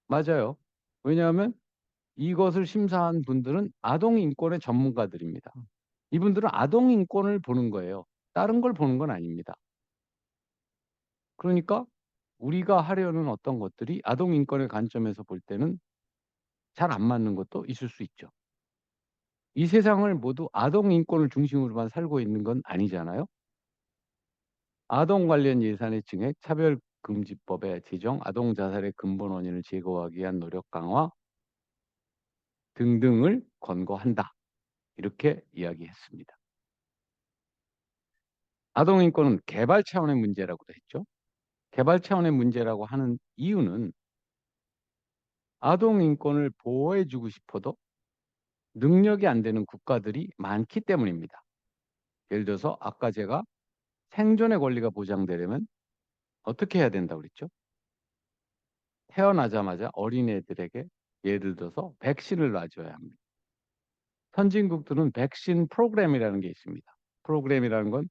맞아요. 왜냐하면 이것을 심사한 분들은 아동 인권의 전문가들입니다. 이분들은 아동 인권을 보는 거예요. 다른 걸 보는 건 아닙니다. 그러니까 우리가 하려는 어떤 것들이 아동 인권의 관점에서 볼 때는 잘 안 맞는 것도 있을 수 있죠. 이 세상을 모두 아동 인권을 중심으로만 살고 있는 건 아니잖아요. 아동 관련 예산의 증액, 차별금지법의 제정, 아동 자살의 근본 원인을 제거하기 위한 노력 강화 등등을 권고한다. 이렇게 이야기했습니다. 아동 인권은 개발 차원의 문제라고도 했죠. 개발 차원의 문제라고 하는 이유는 아동 인권을 보호해주고 싶어도 능력이 안 되는 국가들이 많기 때문입니다. 예를 들어서 아까 제가 생존의 권리가 보장되려면 어떻게 해야 된다고 그랬죠? 태어나자마자 어린애들에게 예를 들어서 백신을 놔줘야 합니다. 선진국들은 백신 프로그램이라는 게 있습니다. 프로그램이라는 건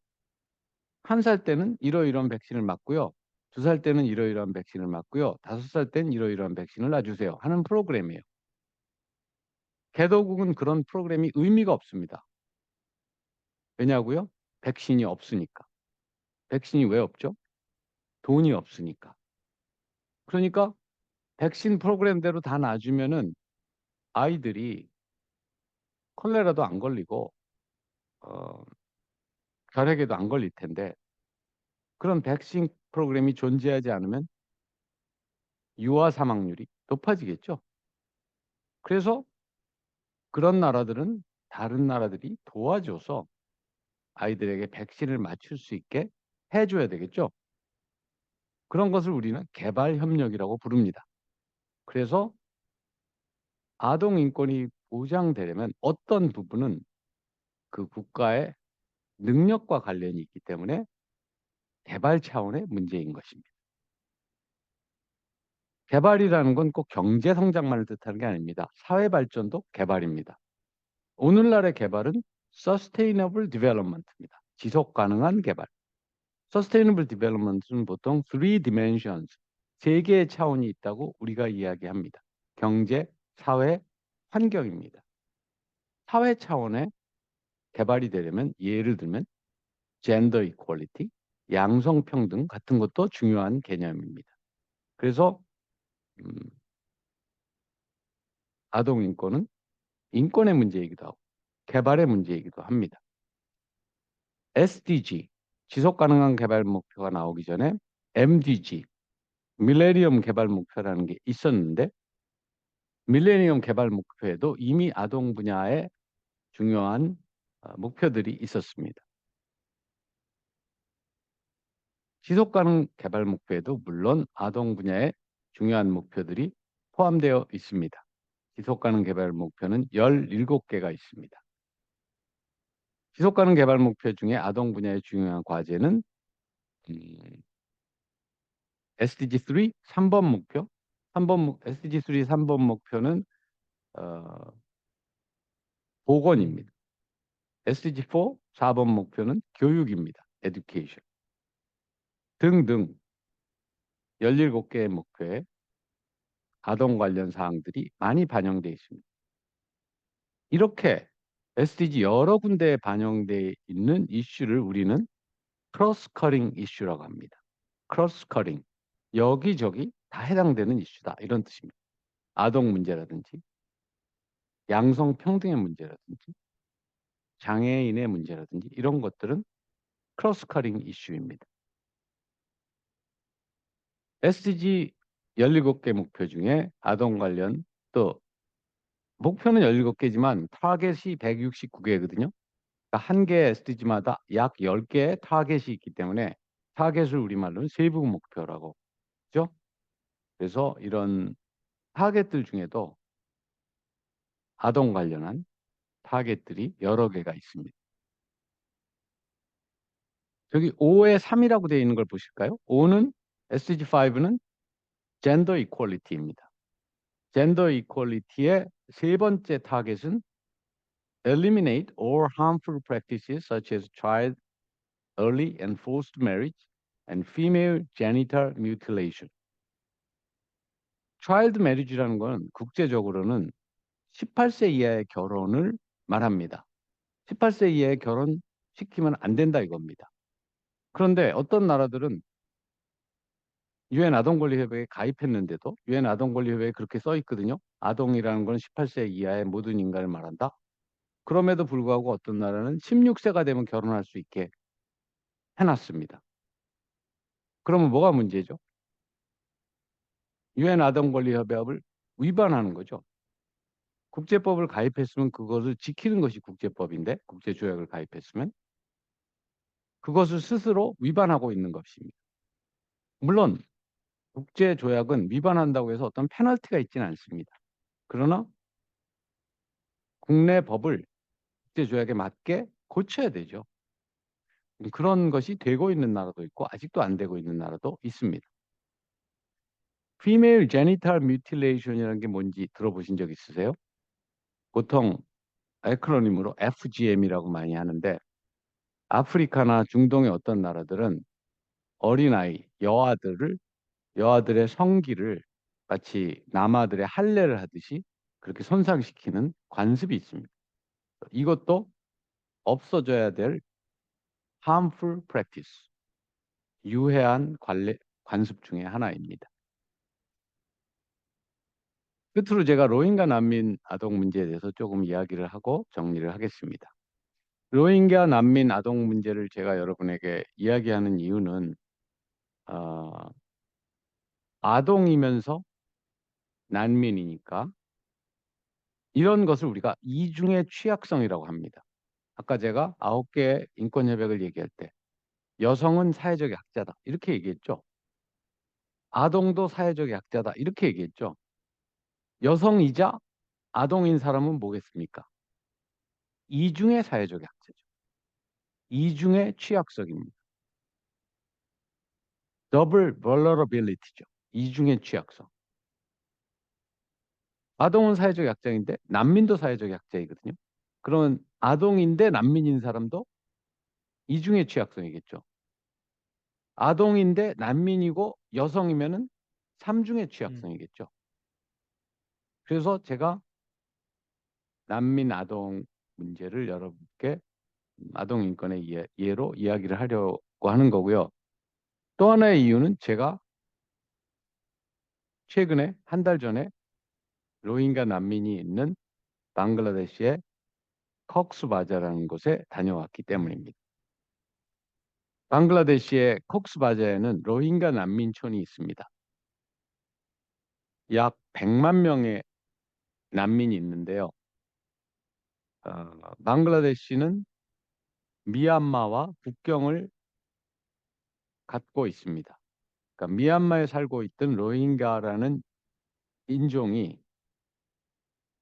한 살 때는 이러이러한 백신을 맞고요. 2살 때는 이러이러한 백신을 맞고요. 5살 때는 이러이러한 백신을 놔주세요. 하는 프로그램이에요. 개도국은 그런 프로그램이 의미가 없습니다. 왜냐고요? 백신이 없으니까. 백신이 왜 없죠? 돈이 없으니까. 그러니까 백신 프로그램대로 다 놔주면은 아이들이 콜레라도 안 걸리고 어, 결핵에도 안 걸릴 텐데 그런 백신 프로그램이 존재하지 않으면 유아 사망률이 높아지겠죠. 그래서 그런 나라들은 다른 나라들이 도와줘서 아이들에게 백신을 맞출 수 있게 해줘야 되겠죠. 그런 것을 우리는 개발 협력이라고 부릅니다. 그래서 아동 인권이 보장되려면 어떤 부분은 그 국가의 능력과 관련이 있기 때문에 개발 차원의 문제인 것입니다. 개발이라는 건 꼭 경제 성장만을 뜻하는 게 아닙니다. 사회 발전도 개발입니다. 오늘날의 개발은 Sustainable Development입니다. 지속 가능한 개발. Sustainable Development는 보통 three dimensions, 세 개의 차원이 있다고 우리가 이야기합니다. 경제, 사회, 환경입니다. 사회 차원의 개발이 되려면 예를 들면 젠더 이퀄리티, 양성평등 같은 것도 중요한 개념입니다. 그래서 음, 아동 인권은 인권의 문제이기도 하고 개발의 문제이기도 합니다. SDG, 지속 가능한 개발 목표가 나오기 전에 MDG, 밀레니엄 개발 목표라는 게 있었는데 밀레니엄 개발 목표에도 이미 아동 분야에 중요한 목표들이 있었습니다. 지속 가능 개발 목표에도 물론 아동 분야의 중요한 목표들이 포함되어 있습니다. 지속 가능 개발 목표는 17개가 있습니다. 지속 가능 개발 목표 중에 아동 분야의 중요한 과제는 SDG 3 3번 목표. SDG 3 3번 목표는 어, 보건입니다. SDG 4 4번 목표는 교육입니다. education 등등 17개의 목표에 아동 관련 사항들이 많이 반영되어 있습니다. 이렇게 SDG 여러 군데에 반영되어 있는 이슈를 우리는 크로스 커링 이슈라고 합니다. 크로스 커링, 여기저기 다 해당되는 이슈다 이런 뜻입니다. 아동 문제라든지 양성평등의 문제라든지 장애인의 문제라든지 이런 것들은 크로스 커링 이슈입니다. SDG 17개 목표 중에 아동 관련 또 목표는 17개지만 타겟이 169개거든요. 그러니까 한 개 SDG마다 약 10개의 타겟이 있기 때문에 타겟을 우리말로는 세부 목표라고 하죠. 그래서 이런 타겟들 중에도 아동 관련한 타겟들이 여러 개가 있습니다. 저기 5에 3이라고 되어 있는 걸 보실까요? 5는 SDG5는 젠더 이퀄리티입니다. 젠더 이퀄리티의 세 번째 타겟은 eliminate all harmful practices such as child early and forced marriage and female genital mutilation. child marriage라는 건 국제적으로는 18세 이하의 결혼을 말합니다. 18세 이하의 결혼 시키면 안 된다 이겁니다. 그런데 어떤 나라들은 유엔 아동권리협약에 가입했는데도 유엔 아동권리협약에 그렇게 써 있거든요. 아동이라는 건 18세 이하의 모든 인간을 말한다. 그럼에도 불구하고 어떤 나라는 16세가 되면 결혼할 수 있게 해놨습니다. 그러면 뭐가 문제죠? 유엔 아동권리협약을 위반하는 거죠. 국제법을 가입했으면 그것을 지키는 것이 국제법인데 국제조약을 가입했으면 그것을 스스로 위반하고 있는 것입니다. 물론 국제조약은 위반한다고 해서 어떤 페널티가 있지는 않습니다. 그러나 국내 법을 국제조약에 맞게 고쳐야 되죠. 그런 것이 되고 있는 나라도 있고 아직도 안 되고 있는 나라도 있습니다. Female Genital Mutilation이라는 게 뭔지 들어보신 적 있으세요? 보통 에크로님으로 FGM이라고 많이 하는데 아프리카나 중동의 어떤 나라들은 어린아이, 여아들의 성기를 마치 남아들의 할례를 하듯이 그렇게 손상시키는 관습이 있습니다. 이것도 없어져야 될 harmful practice, 유해한 관습 중에 하나입니다. 끝으로 제가 로힝가 난민 아동 문제에 대해서 조금 이야기를 하고 정리를 하겠습니다. 로힝가 난민 아동 문제를 제가 여러분에게 이야기하는 이유는 어, 아동이면서 난민이니까 이런 것을 우리가 이중의 취약성이라고 합니다. 아까 제가 9개의 인권 협약을 얘기할 때 여성은 사회적 약자다 이렇게 얘기했죠. 아동도 사회적 약자다 이렇게 얘기했죠. 여성이자 아동인 사람은 뭐겠습니까? 이중의 사회적 약자죠. 이중의 취약성입니다. 더블 vulnerability죠. 이중의 취약성. 아동은 사회적 약자인데 난민도 사회적 약자이거든요. 그러면 아동인데 난민인 사람도 이중의 취약성이겠죠. 아동인데 난민이고 여성이면은 삼중의 음, 취약성이겠죠. 그래서 제가 난민 아동 문제를 여러분께 아동 인권의 예로 이야기를 하려고 하는 거고요. 또 하나의 이유는 제가 최근에 한 달 전에 로힝가 난민이 있는 방글라데시의 콕스바자라는 곳에 다녀왔기 음, 때문입니다. 방글라데시의 콕스바자에는 로힝가 난민촌이 있습니다. 약 100만 명의 난민이 있는데요. 방글라데시는 미얀마와 국경을 갖고 있습니다. 그러니까 미얀마에 살고 있던 로힝가라는 인종이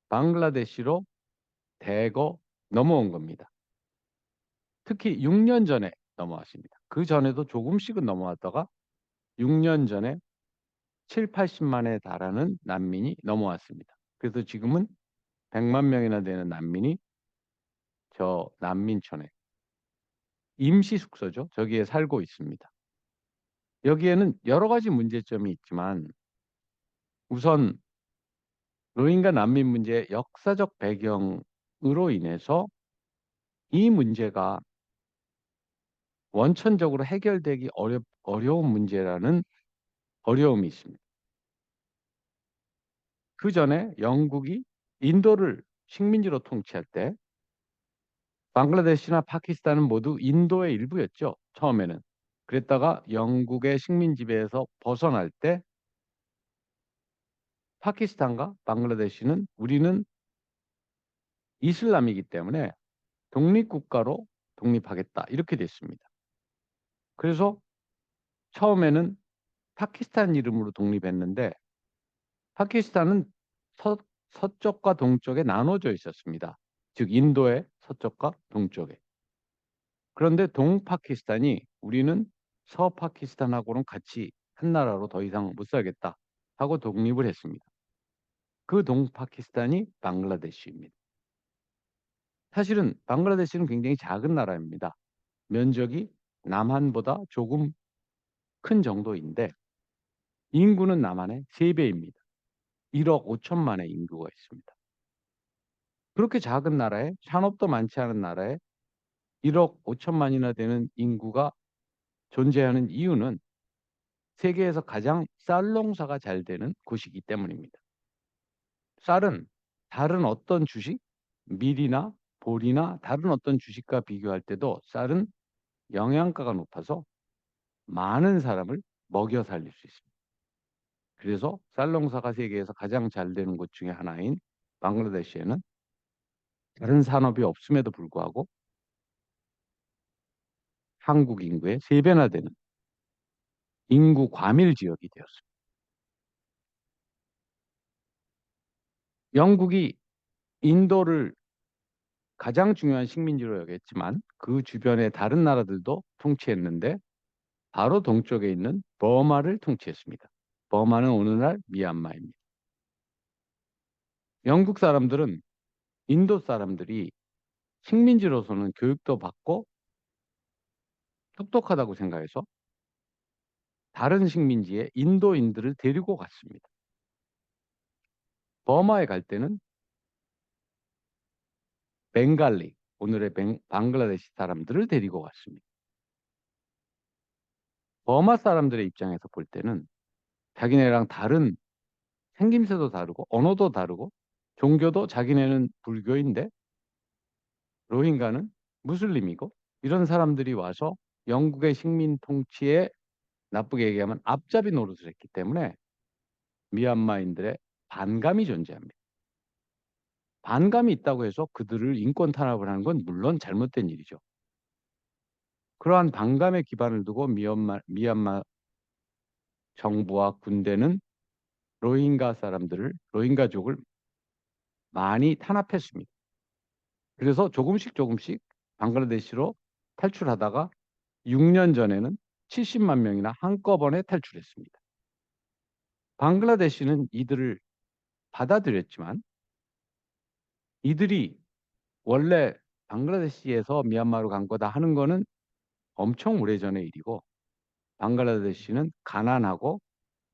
방글라데시로 대거 넘어온 겁니다. 특히 6년 전에 넘어왔습니다. 그 전에도 조금씩은 넘어왔다가 6년 전에 7, 80만에 달하는 난민이 넘어왔습니다. 그래서 지금은 100만 명이나 되는 난민이 저 난민촌에 임시 숙소죠. 저기에 살고 있습니다. 여기에는 여러 가지 문제점이 있지만 우선 로힝가 난민 문제의 역사적 배경으로 인해서 이 문제가 원천적으로 해결되기 어려운 문제라는 어려움이 있습니다. 그 전에 영국이 인도를 식민지로 통치할 때 방글라데시나 파키스탄은 모두 인도의 일부였죠. 처음에는. 그랬다가 영국의 식민 지배에서 벗어날 때 파키스탄과 방글라데시는 우리는 이슬람이기 때문에 독립국가로 독립하겠다. 이렇게 됐습니다. 그래서 처음에는 파키스탄 이름으로 독립했는데 파키스탄은 서, 서쪽과 동쪽에 나눠져 있었습니다. 즉 인도의 서쪽과 동쪽에. 그런데 동파키스탄이 우리는 서파키스탄하고는 같이 한 나라로 더 이상 못 살겠다 하고 독립을 했습니다. 그 동파키스탄이 방글라데시입니다. 사실은 방글라데시는 굉장히 작은 나라입니다. 면적이 남한보다 조금 큰 정도인데 인구는 남한의 3배입니다. 1억 5천만의 인구가 있습니다. 그렇게 작은 나라에 산업도 많지 않은 나라에 1억 5천만이나 되는 인구가 존재하는 이유는 세계에서 가장 쌀 농사가 잘 되는 곳이기 때문입니다. 쌀은 다른 어떤 주식, 밀이나 보리나 다른 어떤 주식과 비교할 때도 쌀은 영양가가 높아서 많은 사람을 먹여 살릴 수 있습니다. 그래서 쌀 농사가 세계에서 가장 잘 되는 곳 중에 하나인 방글라데시에는 다른 산업이 없음에도 불구하고 한국 인구의 3배나 되는 인구 과밀 지역이 되었습니다. 영국이 인도를 가장 중요한 식민지로 여겼지만 그 주변의 다른 나라들도 통치했는데 바로 동쪽에 있는 버마를 통치했습니다. 버마는 오늘날 미얀마입니다. 영국 사람들은 인도 사람들이 식민지로서는 교육도 받고 똑똑하다고 생각해서 다른 식민지에 인도인들을 데리고 갔습니다. 버마에 갈 때는 벵갈리, 오늘의 방글라데시 사람들을 데리고 갔습니다. 버마 사람들의 입장에서 볼 때는 자기네랑 다른 생김새도 다르고 언어도 다르고 종교도 자기네는 불교인데 로힝가는 무슬림이고 이런 사람들이 와서 영국의 식민 통치에 나쁘게 얘기하면 앞잡이 노릇을 했기 때문에 미얀마인들의 반감이 존재합니다. 반감이 있다고 해서 그들을 인권 탄압을 하는 건 물론 잘못된 일이죠. 그러한 반감의 기반을 두고 미얀마 정부와 군대는 로힝가족을 많이 탄압했습니다. 그래서 조금씩 방글라데시로 탈출하다가 6년 전에는 70만 명이나 한꺼번에 탈출했습니다. 방글라데시는 이들을 받아들였지만 이들이 원래 방글라데시에서 미얀마로 간 거다 하는 거는 엄청 오래전의 일이고 방글라데시는 가난하고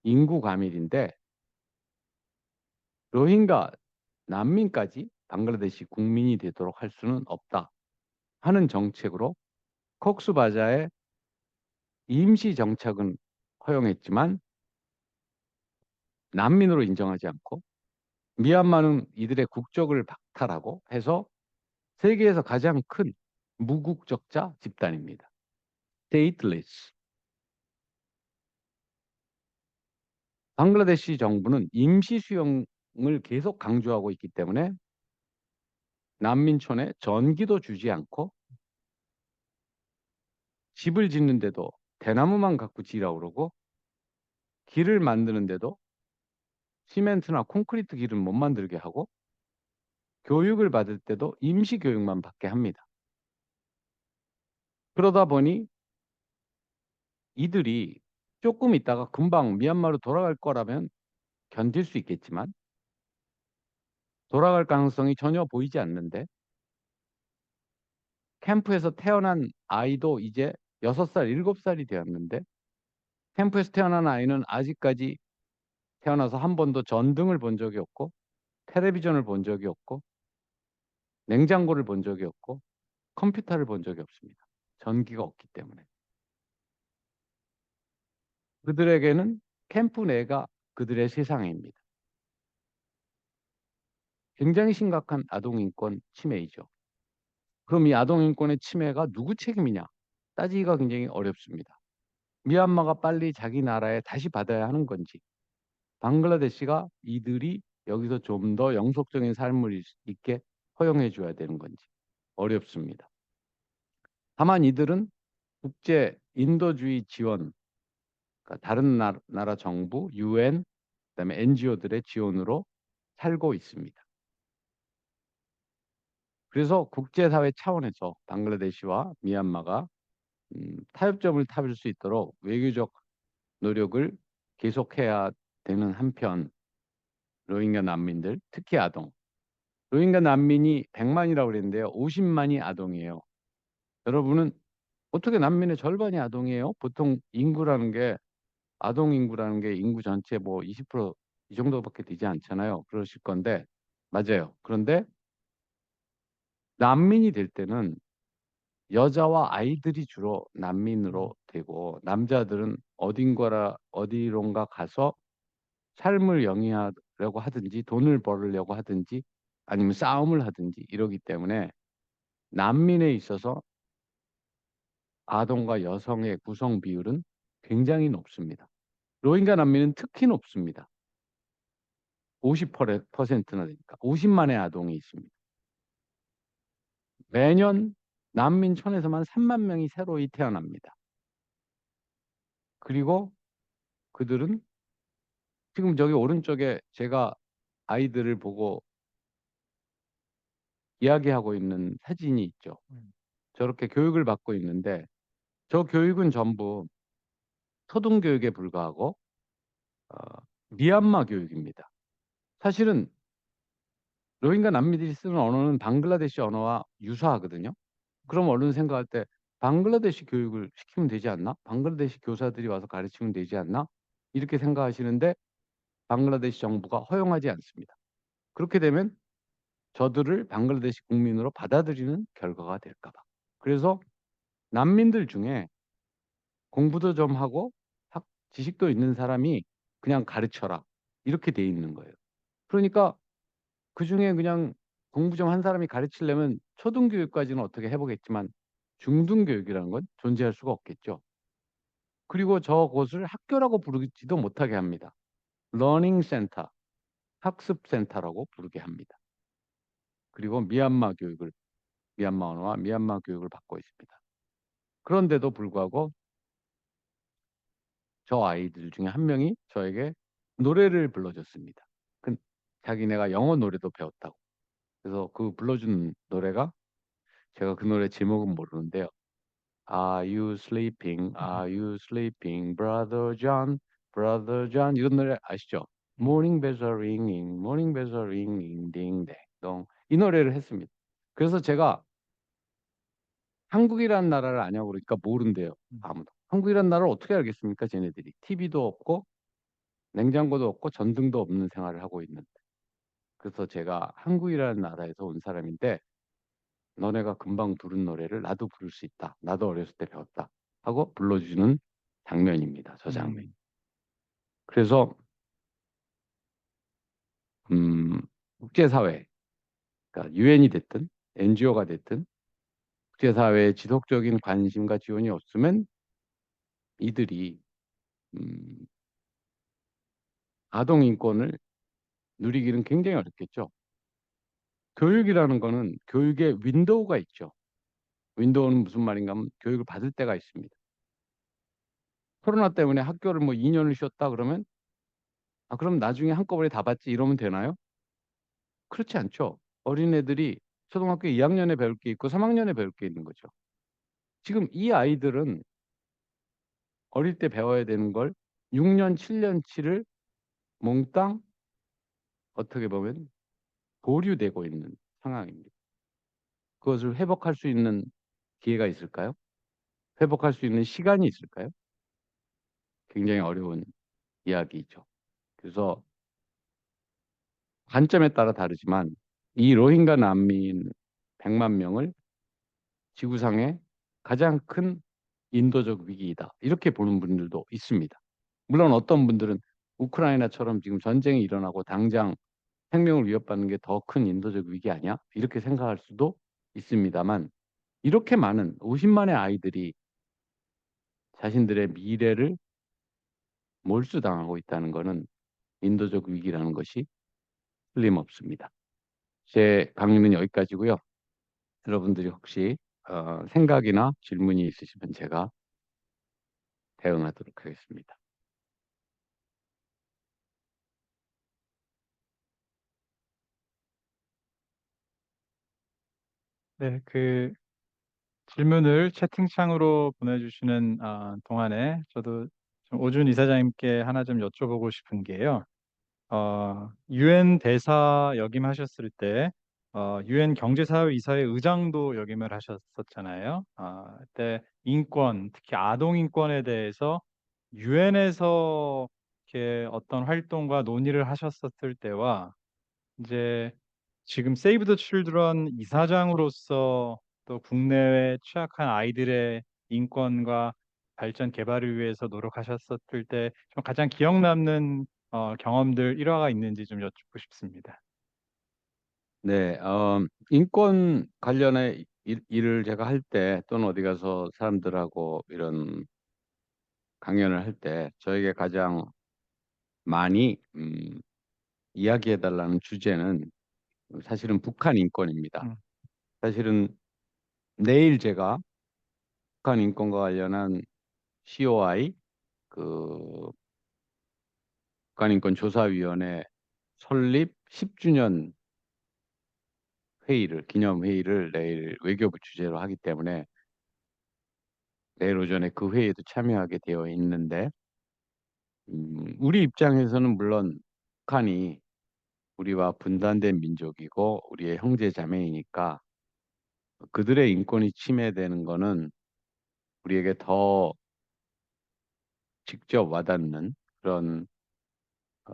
인구 과밀인데 로힝가 난민까지 방글라데시 국민이 되도록 할 수는 없다 하는 정책으로 콕스바자의 임시 정착은 허용했지만 난민으로 인정하지 않고 미얀마는 이들의 국적을 박탈하고 해서 세계에서 가장 큰 무국적자 집단입니다. Stateless. 방글라데시 정부는 임시 수용을 계속 강조하고 있기 때문에 난민촌에 전기도 주지 않고 집을 짓는데도 대나무만 갖고 지라고 그러고 길을 만드는데도 시멘트나 콘크리트 길은 못 만들게 하고 교육을 받을 때도 임시 교육만 받게 합니다. 그러다 보니 이들이 조금 있다가 금방 미얀마로 돌아갈 거라면 견딜 수 있겠지만 돌아갈 가능성이 전혀 보이지 않는데 캠프에서 태어난 아이도 이제 6살, 7살이 되었는데 캠프에서 태어난 아이는 아직까지 태어나서 한 번도 전등을 본 적이 없고 텔레비전을 본 적이 없고 냉장고를 본 적이 없고 컴퓨터를 본 적이 없습니다. 전기가 없기 때문에. 그들에게는 캠프 내가 그들의 세상입니다. 굉장히 심각한 아동인권 침해이죠. 그럼 이 아동인권의 침해가 누구 책임이냐? 따지기가 굉장히 어렵습니다. 미얀마가 빨리 자기 나라에 다시 받아야 하는 건지, 방글라데시가 이들이 여기서 좀 더 영속적인 삶을 있게 허용해 줘야 되는 건지 어렵습니다. 다만 이들은 국제 인도주의 지원, 그러니까 다른 나라 정부, UN, 그다음에 NGO들의 지원으로 살고 있습니다. 그래서 국제사회 차원에서 방글라데시와 미얀마가 타협점을 찾을 수 있도록 외교적 노력을 계속해야 되는 한편 로힝가 난민들, 특히 아동, 로힝가 난민이 100만이라고 그랬는데요. 50만이 아동이에요. 여러분은 어떻게 난민의 절반이 아동이에요? 보통 인구라는 게 아동 인구라는 게 인구 전체 뭐 20%이 정도밖에 되지 않잖아요. 그러실 건데 맞아요. 그런데 난민이 될 때는 여자와 아이들이 주로 난민으로 되고 남자들은 어디론가 가서 삶을 영위하려고 하든지 돈을 벌으려고 하든지 아니면 싸움을 하든지 이러기 때문에 난민에 있어서 아동과 여성의 구성 비율은 굉장히 높습니다. 로힝가 난민은 특히 높습니다. 50%나 되니까 50만의 아동이 있습니다. 매년 난민촌에서만 3만 명이 새로이 태어납니다. 그리고 그들은 지금 저기 오른쪽에 제가 아이들을 보고 이야기하고 있는 사진이 있죠. 저렇게 교육을 받고 있는데 저 교육은 전부 초등교육에 불과하고 어, 미얀마 교육입니다. 사실은 로힝가 난민들이 쓰는 언어는 방글라데시 언어와 유사하거든요. 그럼 얼른 생각할 때 방글라데시 교육을 시키면 되지 않나? 방글라데시 교사들이 와서 가르치면 되지 않나? 이렇게 생각하시는데 방글라데시 정부가 허용하지 않습니다. 그렇게 되면 저들을 방글라데시 국민으로 받아들이는 결과가 될까 봐. 그래서 난민들 중에 공부도 좀 하고 지식도 있는 사람이 그냥 가르쳐라. 이렇게 돼 있는 거예요. 그러니까 그중에 그냥 공부 좀 한 사람이 가르치려면 초등교육까지는 어떻게 해 보겠지만 중등교육이라는 건 존재할 수가 없겠죠. 그리고 저곳을 학교라고 부르지도 못하게 합니다. 러닝 센터, 학습 센터라고 부르게 합니다. 그리고 미얀마 언어와 미얀마 교육을 받고 있습니다. 그런데도 불구하고 저 아이들 중에 한 명이 저에게 노래를 불러줬습니다. 그 자기네가 영어 노래도 배웠다고. 그래서 그 불러준 노래가 제가 그 노래 제목은 모르는데요. Are you sleeping? Are you sleeping, brother John? Brother John 이런 노래 아시죠? 음, Morning bells are ringing, morning bells are ringing, ding ding dong. 이 노래를 했습니다. 그래서 제가 한국이라는 나라를 아냐고 그러니까 모른대요. 음, 아무도. 한국이라는 나라를 어떻게 알겠습니까? 쟤네들이. TV도 없고 냉장고도 없고 전등도 없는 생활을 하고 있는데. 그래서 제가 한국이라는 나라에서 온 사람인데 너네가 금방 부른 노래를 나도 부를 수 있다. 나도 어렸을 때 배웠다. 하고 불러주는 장면입니다. 저 장면. 음, 그래서 국제사회, 그러니까 유엔이 됐든 NGO가 됐든 국제사회의 지속적인 관심과 지원이 없으면 이들이 음, 아동 인권을 누리기는 굉장히 어렵겠죠. 교육이라는 거는 교육의 윈도우가 있죠. 윈도우는 무슨 말인가 하면 교육을 받을 때가 있습니다. 코로나 때문에 학교를 뭐 2년을 쉬었다 그러면 그럼 나중에 한꺼번에 다 받지 이러면 되나요? 그렇지 않죠. 어린애들이 초등학교 2학년에 배울 게 있고 3학년에 배울 게 있는 거죠. 지금 이 아이들은 어릴 때 배워야 되는 걸 6년, 7년치를 몽땅 어떻게 보면 보류되고 있는 상황입니다. 그것을 회복할 수 있는 기회가 있을까요? 회복할 수 있는 시간이 있을까요? 굉장히 어려운 이야기죠. 그래서 관점에 따라 다르지만 이 로힝가 난민 100만 명을 지구상의 가장 큰 인도적 위기이다. 이렇게 보는 분들도 있습니다. 물론 어떤 분들은 우크라이나처럼 지금 전쟁이 일어나고 당장 생명을 위협받는 게 더 큰 인도적 위기 아니야? 이렇게 생각할 수도 있습니다만 이렇게 많은 50만의 아이들이 자신들의 미래를 몰수당하고 있다는 것은 인도적 위기라는 것이 틀림없습니다. 제 강의는 여기까지고요. 여러분들이 혹시 생각이나 질문이 있으시면 제가 대응하도록 하겠습니다. 네, 그 질문을 채팅창으로 보내주시는 동안에 저도 좀 오준 이사장님께 하나 좀 여쭤보고 싶은 게요. 유엔 대사 역임하셨을 때 유엔 경제사회 이사회 의장도 역임을 하셨었잖아요. 그때 인권, 특히 아동 인권에 대해서 유엔에서 이렇게 어떤 활동과 논의를 하셨었을 때와 이제 지금 세이브 더 칠드런 이사장으로서 또 국내외 취약한 아이들의 인권과 발전 개발을 위해서 노력하셨었을 때 좀 가장 기억 남는 경험들 일화가 있는지 좀 여쭙고 싶습니다. 네, 인권 관련의 일을 제가 할 때 또는 어디 가서 사람들하고 이런 강연을 할 때 저에게 가장 많이 이야기해달라는 주제는 사실은 북한 인권입니다. 음, 사실은 내일 제가 북한 인권과 관련한 COI 그 북한인권조사위원회 설립 10주년 기념 회의를 내일 외교부 주재로 하기 때문에 내일 오전에 그 회의에도 참여하게 되어 있는데 우리 입장에서는 물론 북한이 우리와 분단된 민족이고 우리의 형제 자매이니까 그들의 인권이 침해되는 거는 우리에게 더 직접 와닿는 그런 어,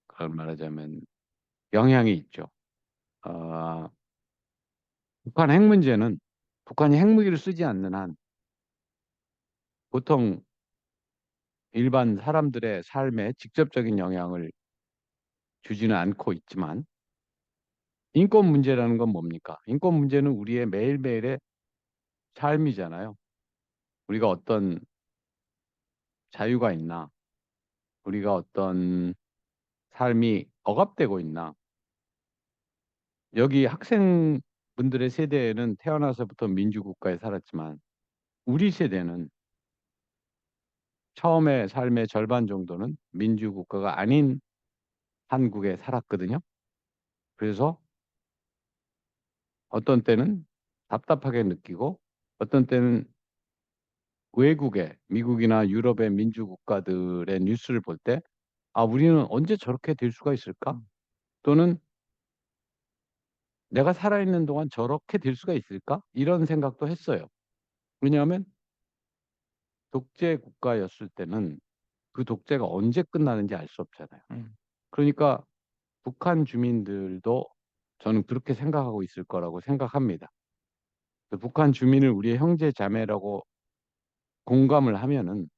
그걸 말하자면 영향이 있죠. 어, 북한 핵 문제는 북한이 핵무기를 쓰지 않는 한 보통 일반 사람들의 삶에 직접적인 영향을 주지는 않고 있지만 인권 문제라는 건 뭡니까? 인권 문제는 우리의 매일매일의 삶이잖아요. 우리가 어떤 자유가 있나? 우리가 어떤 삶이 억압되고 있나? 여기 학생분들의 세대에는 태어나서부터 민주국가에 살았지만 우리 세대는 처음에 삶의 절반 정도는 민주국가가 아닌 한국에 살았거든요. 그래서 어떤 때는 답답하게 느끼고 어떤 때는 외국의 미국이나 유럽의 민주국가들의 뉴스를 볼 때 아, 우리는 언제 저렇게 될 수가 있을까? 또는 내가 살아있는 동안 저렇게 될 수가 있을까? 이런 생각도 했어요. 왜냐하면 독재 국가였을 때는 그 독재가 언제 끝나는지 알 수 없잖아요. 그러니까 북한 주민들도 저는 그렇게 생각하고 있을 거라고 생각합니다. 그 북한 주민을 우리의 형제 자매라고 공감을 하면은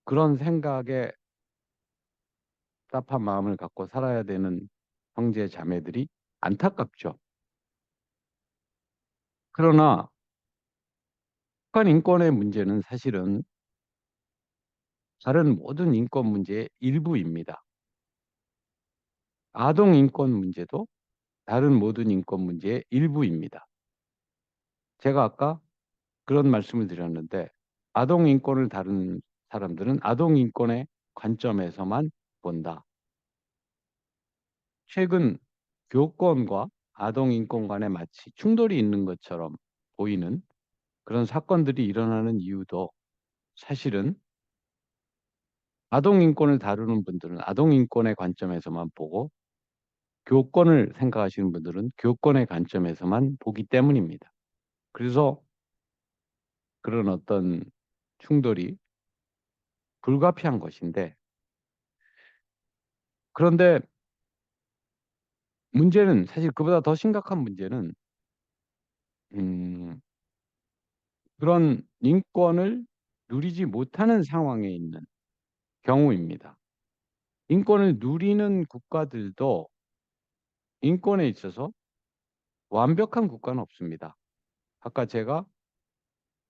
그런 생각에 답답한 마음을 갖고 살아야 되는 형제 자매들이 안타깝죠. 그러나 북한 인권의 문제는 사실은 다른 모든 인권 문제의 일부입니다. 아동 인권 문제도 다른 모든 인권 문제의 일부입니다. 제가 아까 그런 말씀을 드렸는데 아동 인권을 다루는 사람들은 아동 인권의 관점에서만 본다. 최근 교권과 아동 인권 간에 마치 충돌이 있는 것처럼 보이는 그런 사건들이 일어나는 이유도 사실은 아동 인권을 다루는 분들은 아동 인권의 관점에서만 보고 교권을 생각하시는 분들은 교권의 관점에서만 보기 때문입니다. 그래서 그런 어떤 충돌이 불가피한 것인데 그런데 문제는 사실 그보다 더 심각한 문제는 음, 그런 인권을 누리지 못하는 상황에 있는 경우입니다. 인권을 누리는 국가들도 인권에 있어서 완벽한 국가는 없습니다. 아까 제가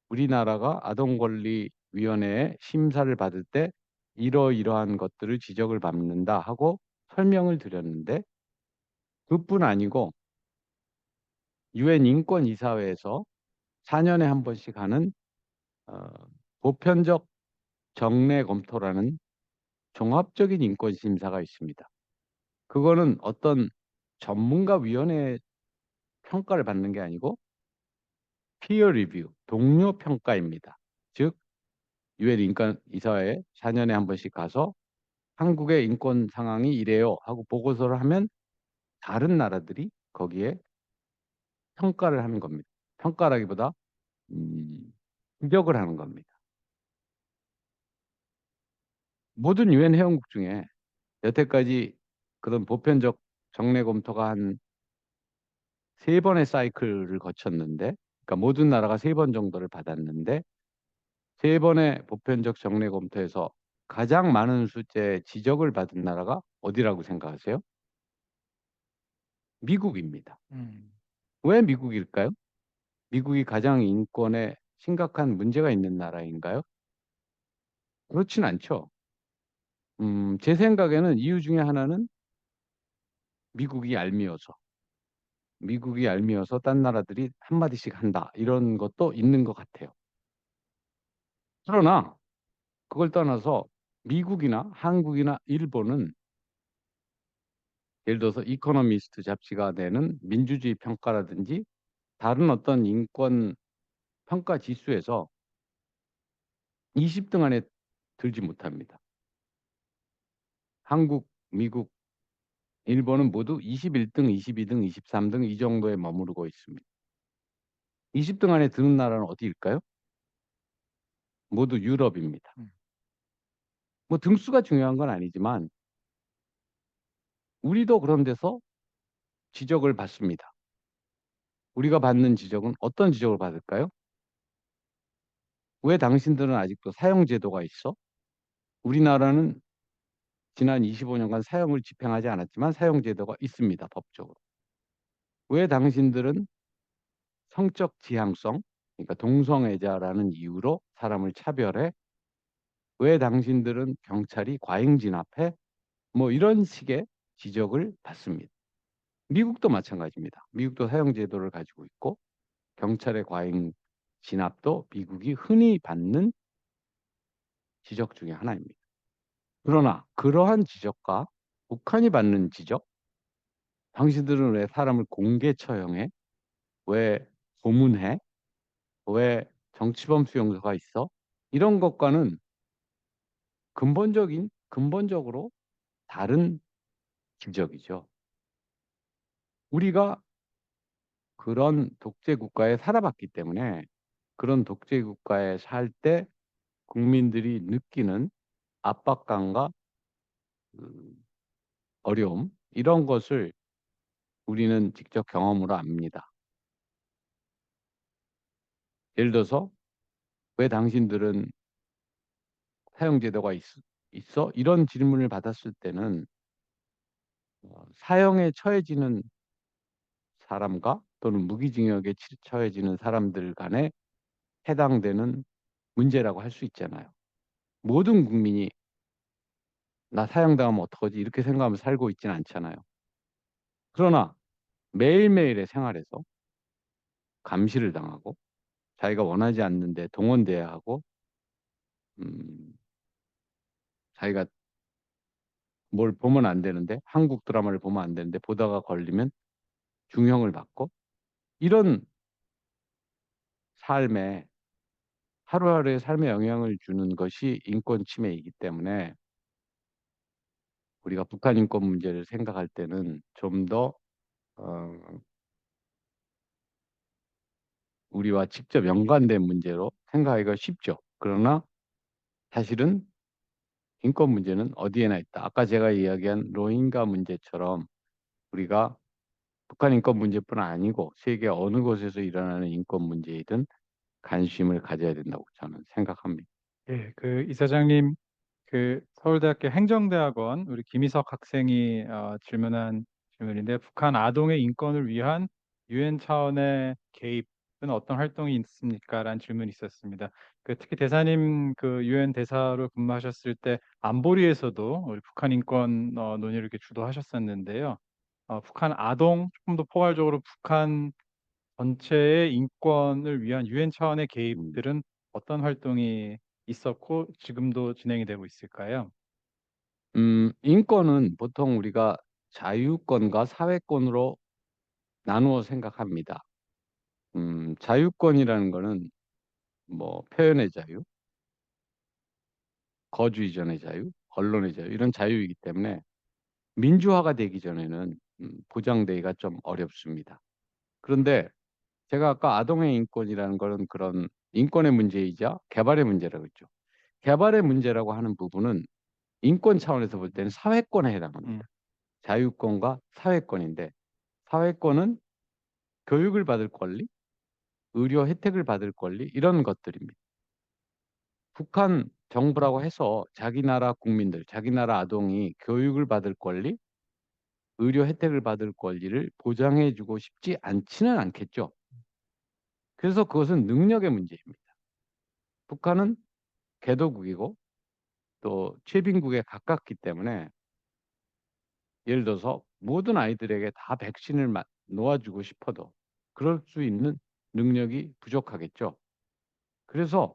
우리나라가 아동권리위원회의 심사를 받을 때 이러이러한 것들을 지적을 받는다 하고 설명을 드렸는데 그뿐 아니고 유엔 인권이사회에서 4년에 한 번씩 하는 어, 보편적 정례 검토라는 종합적인 인권 심사가 있습니다. 그거는 어떤 전문가 위원회의 평가를 받는 게 아니고 피어 리뷰, 동료 평가입니다. 즉 유엔 인권 이사회에 4년에 한 번씩 가서 한국의 인권 상황이 이래요 하고 보고서를 하면 다른 나라들이 거기에 평가를 하는 겁니다. 평가라기보다 지적을 하는 겁니다. 모든 유엔 회원국 중에 여태까지 그런 보편적 정례 검토가 한 세 번의 사이클을 거쳤는데, 그러니까 모든 나라가 세 번 정도를 받았는데, 세 번의 보편적 정례 검토에서 가장 많은 숫자의 지적을 받은 나라가 어디라고 생각하세요? 미국입니다. 왜 미국일까요? 미국이 가장 인권에 심각한 문제가 있는 나라인가요? 그렇진 않죠. 제 생각에는 이유 중에 하나는 미국이 얄미워서, 미국이 얄미워서 딴 나라들이 한마디씩 한다. 이런 것도 있는 것 같아요. 그러나 그걸 떠나서 미국이나 한국이나 일본은 예를 들어서 이코노미스트 잡지가 내는 민주주의 평가라든지 다른 어떤 인권 평가 지수에서 20등 안에 들지 못합니다. 한국, 미국, 일본은 모두 21등, 22등, 23등 이 정도에 머무르고 있습니다. 20등 안에 드는 나라는 어디일까요? 모두 유럽입니다. 음. 뭐 등수가 중요한 건 아니지만 우리도 그런 데서 지적을 받습니다. 우리가 받는 지적은 어떤 지적을 받을까요? 왜 당신들은 아직도 사형 제도가 있어? 우리나라는 지난 25년간 사형을 집행하지 않았지만 사형 제도가 있습니다, 법적으로. 왜 당신들은 성적 지향성, 그러니까 동성애자라는 이유로 사람을 차별해? 왜 당신들은 경찰이 과잉 진압해? 뭐 이런 식의 지적을 받습니다. 미국도 마찬가지입니다. 미국도 사형 제도를 가지고 있고 경찰의 과잉 진압도 미국이 흔히 받는 지적 중에 하나입니다. 그러나 그러한 지적과 북한이 받는 지적, 당신들은 왜 사람을 공개 처형해? 왜 고문해? 왜 정치범 수용소가 있어? 이런 것과는 근본적으로 다른 지적이죠. 우리가 그런 독재 국가에 살아봤기 때문에 그런 독재 국가에 살 때 국민들이 느끼는 압박감과 그 어려움 이런 것을 우리는 직접 경험으로 압니다. 예를 들어서 왜 당신들은 사형제도가 있어? 이런 질문을 받았을 때는 사형에 처해지는 사람과 또는 무기징역에 처해지는 사람들 간에 해당되는 문제라고 할 수 있잖아요. 모든 국민이 나 사형당하면 어떡하지? 이렇게 생각하면 살고 있지는 않잖아요. 그러나 매일매일의 생활에서 감시를 당하고 자기가 원하지 않는데 동원돼야 하고 음, 자기가 뭘 보면 안 되는데 한국 드라마를 보면 안 되는데 보다가 걸리면 중형을 받고 이런 삶에 하루하루의 삶에 영향을 주는 것이 인권 침해이기 때문에 우리가 북한 인권 문제를 생각할 때는 좀 더 어, 우리와 직접 연관된 문제로 생각하기가 쉽죠. 그러나 사실은 인권 문제는 어디에나 있다. 아까 제가 이야기한 로힝가 문제처럼 우리가 북한 인권 문제뿐 아니고 세계 어느 곳에서 일어나는 인권 문제이든 관심을 가져야 된다고 저는 생각합니다. 예, 그 이사장님, 그 서울대학교 행정대학원 우리 김희석 학생이 질문한 질문인데, 북한 아동의 인권을 위한 유엔 차원의 개입은 어떤 활동이 있습니까? 라는 질문이 있었습니다. 그 특히 대사님 그 유엔 대사로 근무하셨을 때 안보리에서도 우리 북한 인권 논의를 이렇게 주도하셨었는데요. 북한 아동, 조금 더 포괄적으로 북한 전체의 인권을 위한 유엔 차원의 음, 개입들은 어떤 활동이 있었고 지금도 진행이 되고 있을까요? 인권은 보통 우리가 자유권과 사회권으로 나누어 생각합니다. 자유권이라는 거는 뭐 표현의 자유, 거주 이전의 자유, 언론의 자유 이런 자유이기 때문에 민주화가 되기 전에는 보장되기가 좀 어렵습니다. 그런데 제가 아까 아동의 인권이라는 거는 그런 인권의 문제이자 개발의 문제라고 했죠. 개발의 문제라고 하는 부분은 인권 차원에서 볼 때는 사회권에 음, 해당합니다. 자유권과 사회권인데 사회권은 교육을 받을 권리, 의료 혜택을 받을 권리 이런 것들입니다. 북한 정부라고 해서 자기 나라 국민들, 자기 나라 아동이 교육을 받을 권리, 의료 혜택을 받을 권리를 보장해주고 싶지 않지는 않겠죠. 그래서 그것은 능력의 문제입니다. 북한은 개도국이고 또 최빈국에 가깝기 때문에 예를 들어서 모든 아이들에게 다 백신을 놓아주고 싶어도 그럴 수 있는 능력이 부족하겠죠. 그래서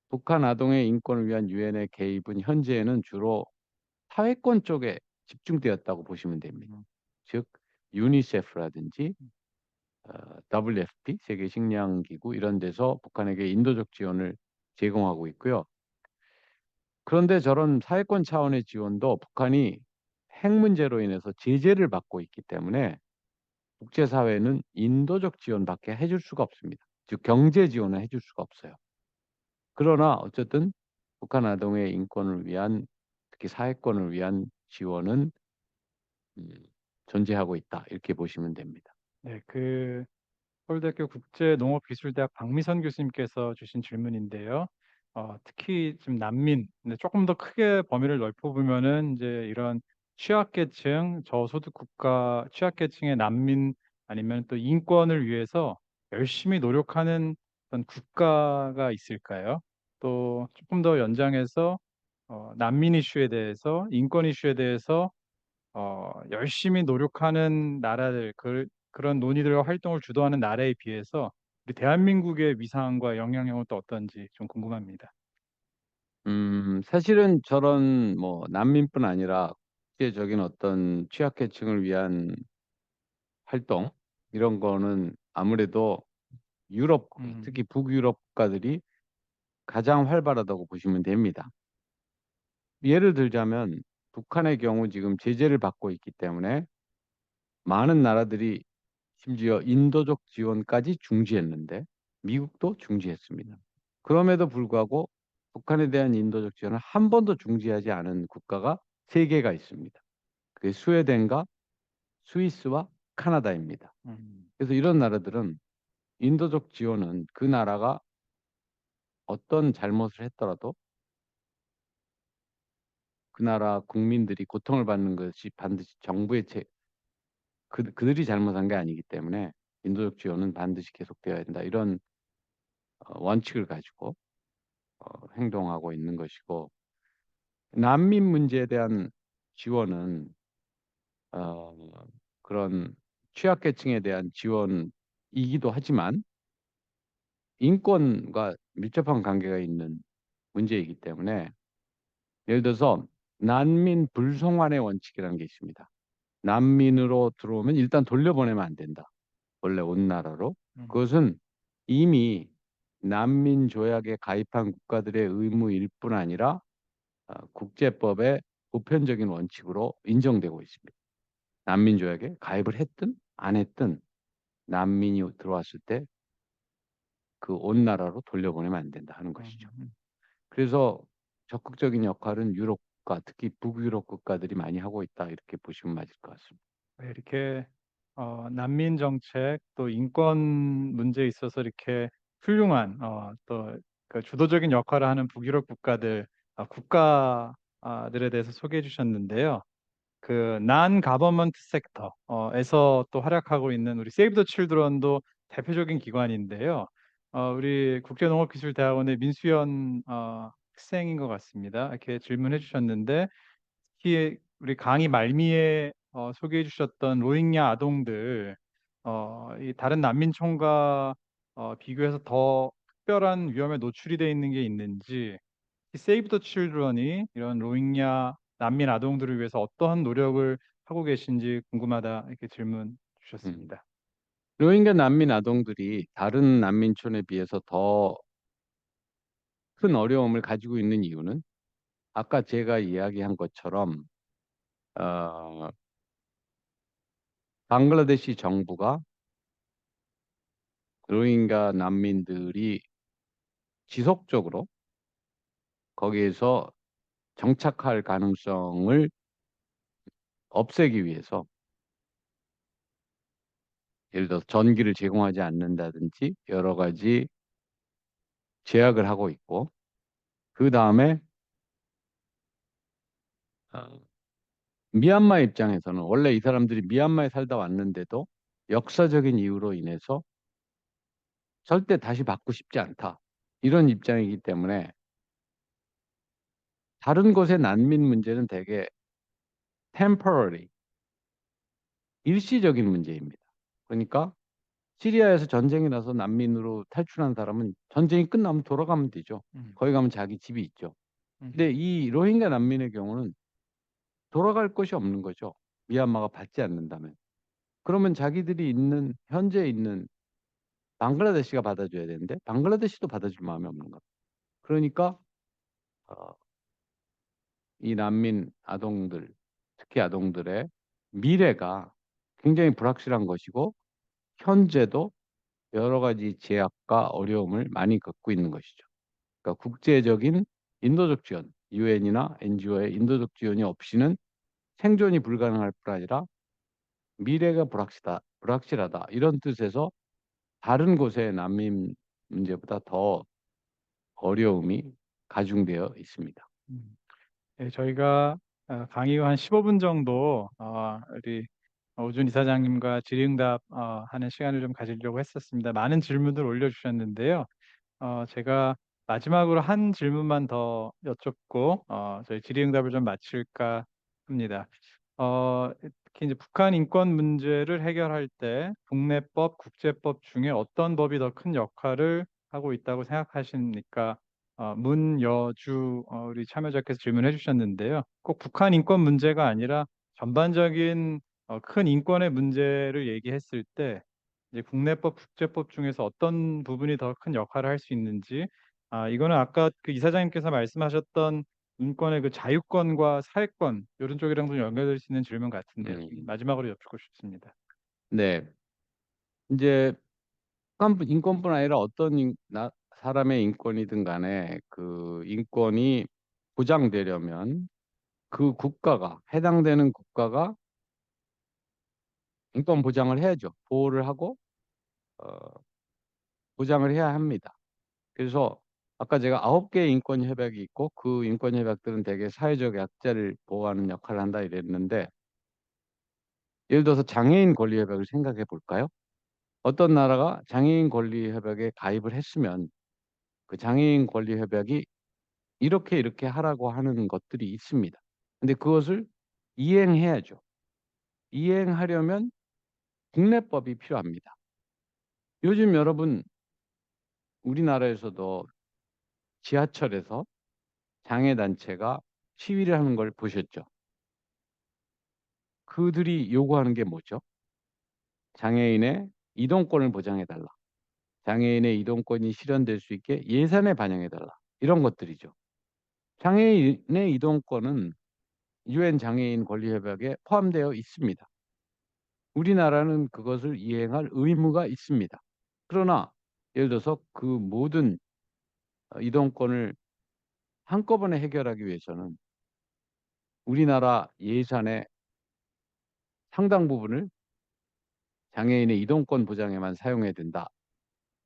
북한 아동의 인권을 위한 유엔의 개입은 현재는 주로 사회권 쪽에 집중되었다고 보시면 됩니다. 음, 즉 유니세프라든지 WFP 세계식량기구 이런 데서 북한에게 인도적 지원을 제공하고 있고요. 그런데 저런 사회권 차원의 지원도 북한이 핵 문제로 인해서 제재를 받고 있기 때문에 국제사회는 인도적 지원밖에 해줄 수가 없습니다. 즉 경제 지원을 해줄 수가 없어요. 그러나 어쨌든 북한 아동의 인권을 위한 특히 사회권을 위한 지원은 음, 존재하고 있다. 이렇게 보시면 됩니다. 네, 서울대학교 국제농업기술대학 박미선 교수님께서 주신 질문인데요. 특히 지금 난민, 근데 조금 더 크게 범위를 넓혀보면은 이제 이런 취약계층, 저소득 국가 취약계층의 난민 아니면 또 인권을 위해서 열심히 노력하는 어떤 국가가 있을까요? 또 조금 더 연장해서 난민 이슈에 대해서, 인권 이슈에 대해서 열심히 노력하는 나라들, 그런 논의들과 활동을 주도하는 나라에 비해서 우리 대한민국의 위상과 영향력은 또 어떤지 좀 궁금합니다. 사실은 저런 뭐 난민뿐 아니라 국제적인 어떤 취약계층을 위한 활동 이런 거는 아무래도 유럽 음, 특히 북유럽 국가들이 가장 활발하다고 보시면 됩니다. 예를 들자면 북한의 경우 지금 제재를 받고 있기 때문에 많은 나라들이 심지어 인도적 지원까지 중지했는데 미국도 중지했습니다. 그럼에도 불구하고 북한에 대한 인도적 지원을 한 번도 중지하지 않은 국가가 세 개가 있습니다. 그게 스웨덴과 스위스와 카나다입니다. 음, 그래서 이런 나라들은 인도적 지원은 그 나라가 어떤 잘못을 했더라도 그 나라 국민들이 고통을 받는 것이 반드시 정부의 그들이 잘못한 게 아니기 때문에 인도적 지원은 반드시 계속되어야 된다. 이런 원칙을 가지고 행동하고 있는 것이고 난민 문제에 대한 지원은 어, 그런 취약계층에 대한 지원이기도 하지만 인권과 밀접한 관계가 있는 문제이기 때문에 예를 들어서 난민 불송환의 원칙이라는 게 있습니다. 난민으로 들어오면 일단 돌려보내면 안 된다. 원래 온 나라로. 음, 그것은 이미 난민 조약에 가입한 국가들의 의무일 뿐 아니라 국제법의 보편적인 원칙으로 인정되고 있습니다. 난민 조약에 가입을 했든 안 했든 난민이 들어왔을 때 그 온 나라로 돌려보내면 안 된다 하는 음, 것이죠. 음. 그래서 적극적인 역할은 유럽 국가, 특히 북유럽 국가들이 많이 하고 있다 이렇게 보시면 맞을 것 같습니다. 네, 이렇게 난민 정책 또 인권 문제에 있어서 이렇게 훌륭한 또그 주도적인 역할을 하는 북유럽 국가들 국가들에 대해서 소개해 주셨는데요. 그 non-government 섹터에서 또 활약하고 있는 우리 세이브 더 칠드런도 대표적인 기관인데요. 우리 국제농업기술대학원의 민수연 학생인 것 같습니다. 이렇게 질문해 주셨는데 특히 우리 강의 말미에 소개해 주셨던 로힝야 아동들 이 다른 난민촌과 비교해서 더 특별한 위험에 노출이 돼 있는 게 있는지 세이브 더 칠드런이 이런 로힝야 난민 아동들을 위해서 어떠한 노력을 하고 계신지 궁금하다 이렇게 질문 음. 주셨습니다. 로힝야 난민 아동들이 다른 난민촌에 비해서 더 큰 어려움을 가지고 있는 이유는 아까 제가 이야기한 것처럼 어, 방글라데시 정부가 로힝야 난민들이 지속적으로 거기에서 정착할 가능성을 없애기 위해서 예를 들어서 전기를 제공하지 않는다든지 여러 가지 제약을 하고 있고 그 다음에 미얀마 입장에서는 원래 이 사람들이 미얀마에 살다 왔는데도 역사적인 이유로 인해서 절대 다시 받고 싶지 않다. 이런 입장이기 때문에 다른 곳의 난민 문제는 대개 temporary, 일시적인 문제입니다. 그러니까 시리아에서 전쟁이 나서 난민으로 탈출한 사람은 전쟁이 끝나면 돌아가면 되죠. 음, 거기 가면 자기 집이 있죠. 근데 음, 이 로힝야 난민의 경우는 돌아갈 곳이 없는 거죠. 미얀마가 받지 않는다면. 그러면 자기들이 있는 현재 있는 방글라데시가 받아줘야 되는데 방글라데시도 받아줄 마음이 없는 겁니다. 그러니까 어, 이 난민 아동들, 특히 아동들의 미래가 굉장히 불확실한 것이고 현재도 여러 가지 제약과 어려움을 많이 겪고 있는 것이죠. 그러니까 국제적인 인도적 지원, 유엔이나 NGO의 인도적 지원이 없이는 생존이 불가능할 뿐 아니라 미래가 불확실하다 이런 뜻에서 다른 곳의 난민 문제보다 더 어려움이 가중되어 있습니다. 음. 네, 저희가 강의 후 한 15분 정도 우리 오준 이사장님과 질의응답 하는 시간을 좀 가지려고 했었습니다. 많은 질문들 올려주셨는데요. 제가 마지막으로 한 질문만 더 여쭙고 저희 질의응답을 좀 마칠까 합니다. 특히 이제 북한 인권 문제를 해결할 때 국내법, 국제법 중에 어떤 법이 더 큰 역할을 하고 있다고 생각하십니까? 문여주 우리 참여자께서 질문해 주셨는데요. 꼭 북한 인권 문제가 아니라 전반적인 큰 인권의 문제를 얘기했을 때 이제 국내법, 국제법 중에서 어떤 부분이 더 큰 역할을 할 수 있는지, 이거는 아까 그 이사장님께서 말씀하셨던 인권의 그 자유권과 사회권 이런 쪽이랑도 연결될 수 있는 질문 같은데요. 음, 마지막으로 여쭙고 싶습니다. 네, 이제 인권뿐 아니라 어떤 사람의 인권이든 간에 그 인권이 보장되려면 그 국가가 해당되는 국가가 인권 보장을 해야죠. 보호를 하고 어, 보장을 해야 합니다. 그래서 아까 제가 9개의 인권 협약이 있고 그 인권 협약들은 대개 사회적 약자를 보호하는 역할을 한다 이랬는데 예를 들어서 장애인 권리 협약을 생각해 볼까요? 어떤 나라가 장애인 권리 협약에 가입을 했으면 그 장애인 권리 협약이 이렇게 이렇게 하라고 하는 것들이 있습니다. 근데 그것을 이행해야죠. 이행하려면 국내법이 필요합니다. 요즘 여러분 우리나라에서도 지하철에서 장애 단체가 시위를 하는 걸 보셨죠? 그들이 요구하는 게 뭐죠? 장애인의 이동권을 보장해 달라. 장애인의 이동권이 실현될 수 있게 예산에 반영해 달라. 이런 것들이죠. 장애인의 이동권은 유엔 장애인 권리 협약에 포함되어 있습니다. 우리나라는 그것을 이행할 의무가 있습니다. 그러나 예를 들어서 그 모든 이동권을 한꺼번에 해결하기 위해서는 우리나라 예산의 상당 부분을 장애인의 이동권 보장에만 사용해야 된다.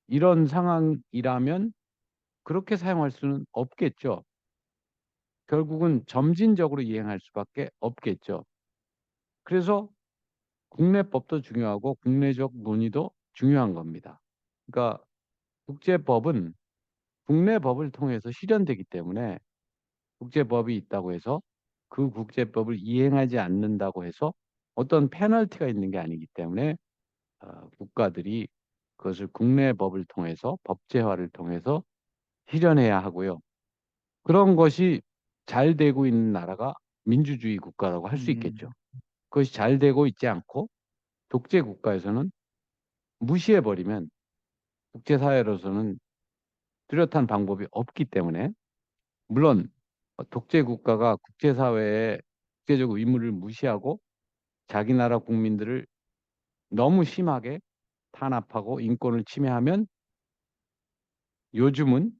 이런 상황이라면 그렇게 사용할 수는 없겠죠. 결국은 점진적으로 이행할 수밖에 없겠죠. 그래서 국내법도 중요하고 국내적 논의도 중요한 겁니다. 그러니까 국제법은 국내 법을 통해서 실현되기 때문에 국제법이 있다고 해서 그 국제법을 이행하지 않는다고 해서 어떤 페널티가 있는 게 아니기 때문에 국가들이 그것을 국내 법을 통해서 법제화를 통해서 실현해야 하고요. 그런 것이 잘 되고 있는 나라가 민주주의 국가라고 할 수 있겠죠. 음, 그것이 잘 되고 있지 않고 독재 국가에서는 무시해버리면 국제사회로서는 뚜렷한 방법이 없기 때문에 물론 독재 국가가 국제사회의 국제적 의무를 무시하고 자기 나라 국민들을 너무 심하게 탄압하고 인권을 침해하면 요즘은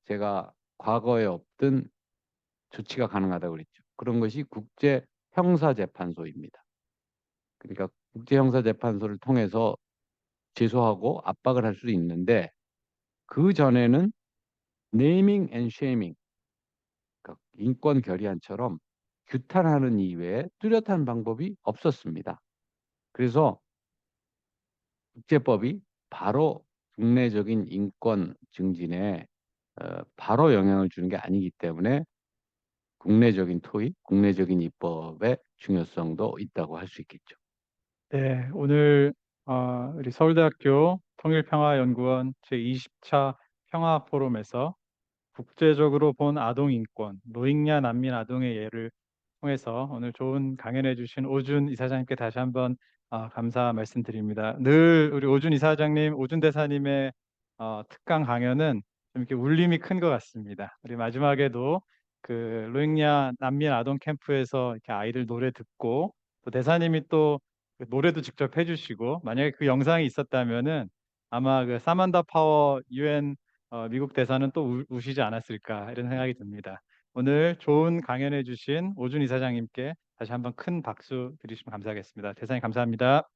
제가 과거에 없던 조치가 가능하다고 그랬죠. 그런 것이 국제형사재판소입니다. 그러니까 국제형사재판소를 통해서 제소하고 압박을 할 수도 있는데 그 전에는 네이밍 앤 쉐이밍, 그러니까 인권 결의안처럼 규탄하는 이외에 뚜렷한 방법이 없었습니다. 그래서 국제법이 바로 국내적인 인권 증진에 바로 영향을 주는 게 아니기 때문에 국내적인 토의, 국내적인 입법의 중요성도 있다고 할 수 있겠죠. 네, 오늘 우리 서울대학교 통일평화연구원 제20차 평화 포럼에서 국제적으로 본 아동 인권, 로힝야 난민 아동의 예를 통해서 오늘 좋은 강연해 주신 오준 이사장님께 다시 한번 감사 말씀드립니다. 늘 우리 오준 이사장님, 오준 대사님의 특강 강연은 좀 이렇게 울림이 큰 것 같습니다. 우리 마지막에도 그 로힝야 난민 아동 캠프에서 이렇게 아이들 노래 듣고 또 대사님이 또 그 노래도 직접 해주시고 만약에 그 영상이 있었다면은 아마 그 사만다 파워 유엔 미국 대사는 또 우시지 않았을까 이런 생각이 듭니다. 오늘 좋은 강연해 주신 오준 이사장님께 다시 한번 큰 박수 드리시면 감사하겠습니다. 대사님 감사합니다.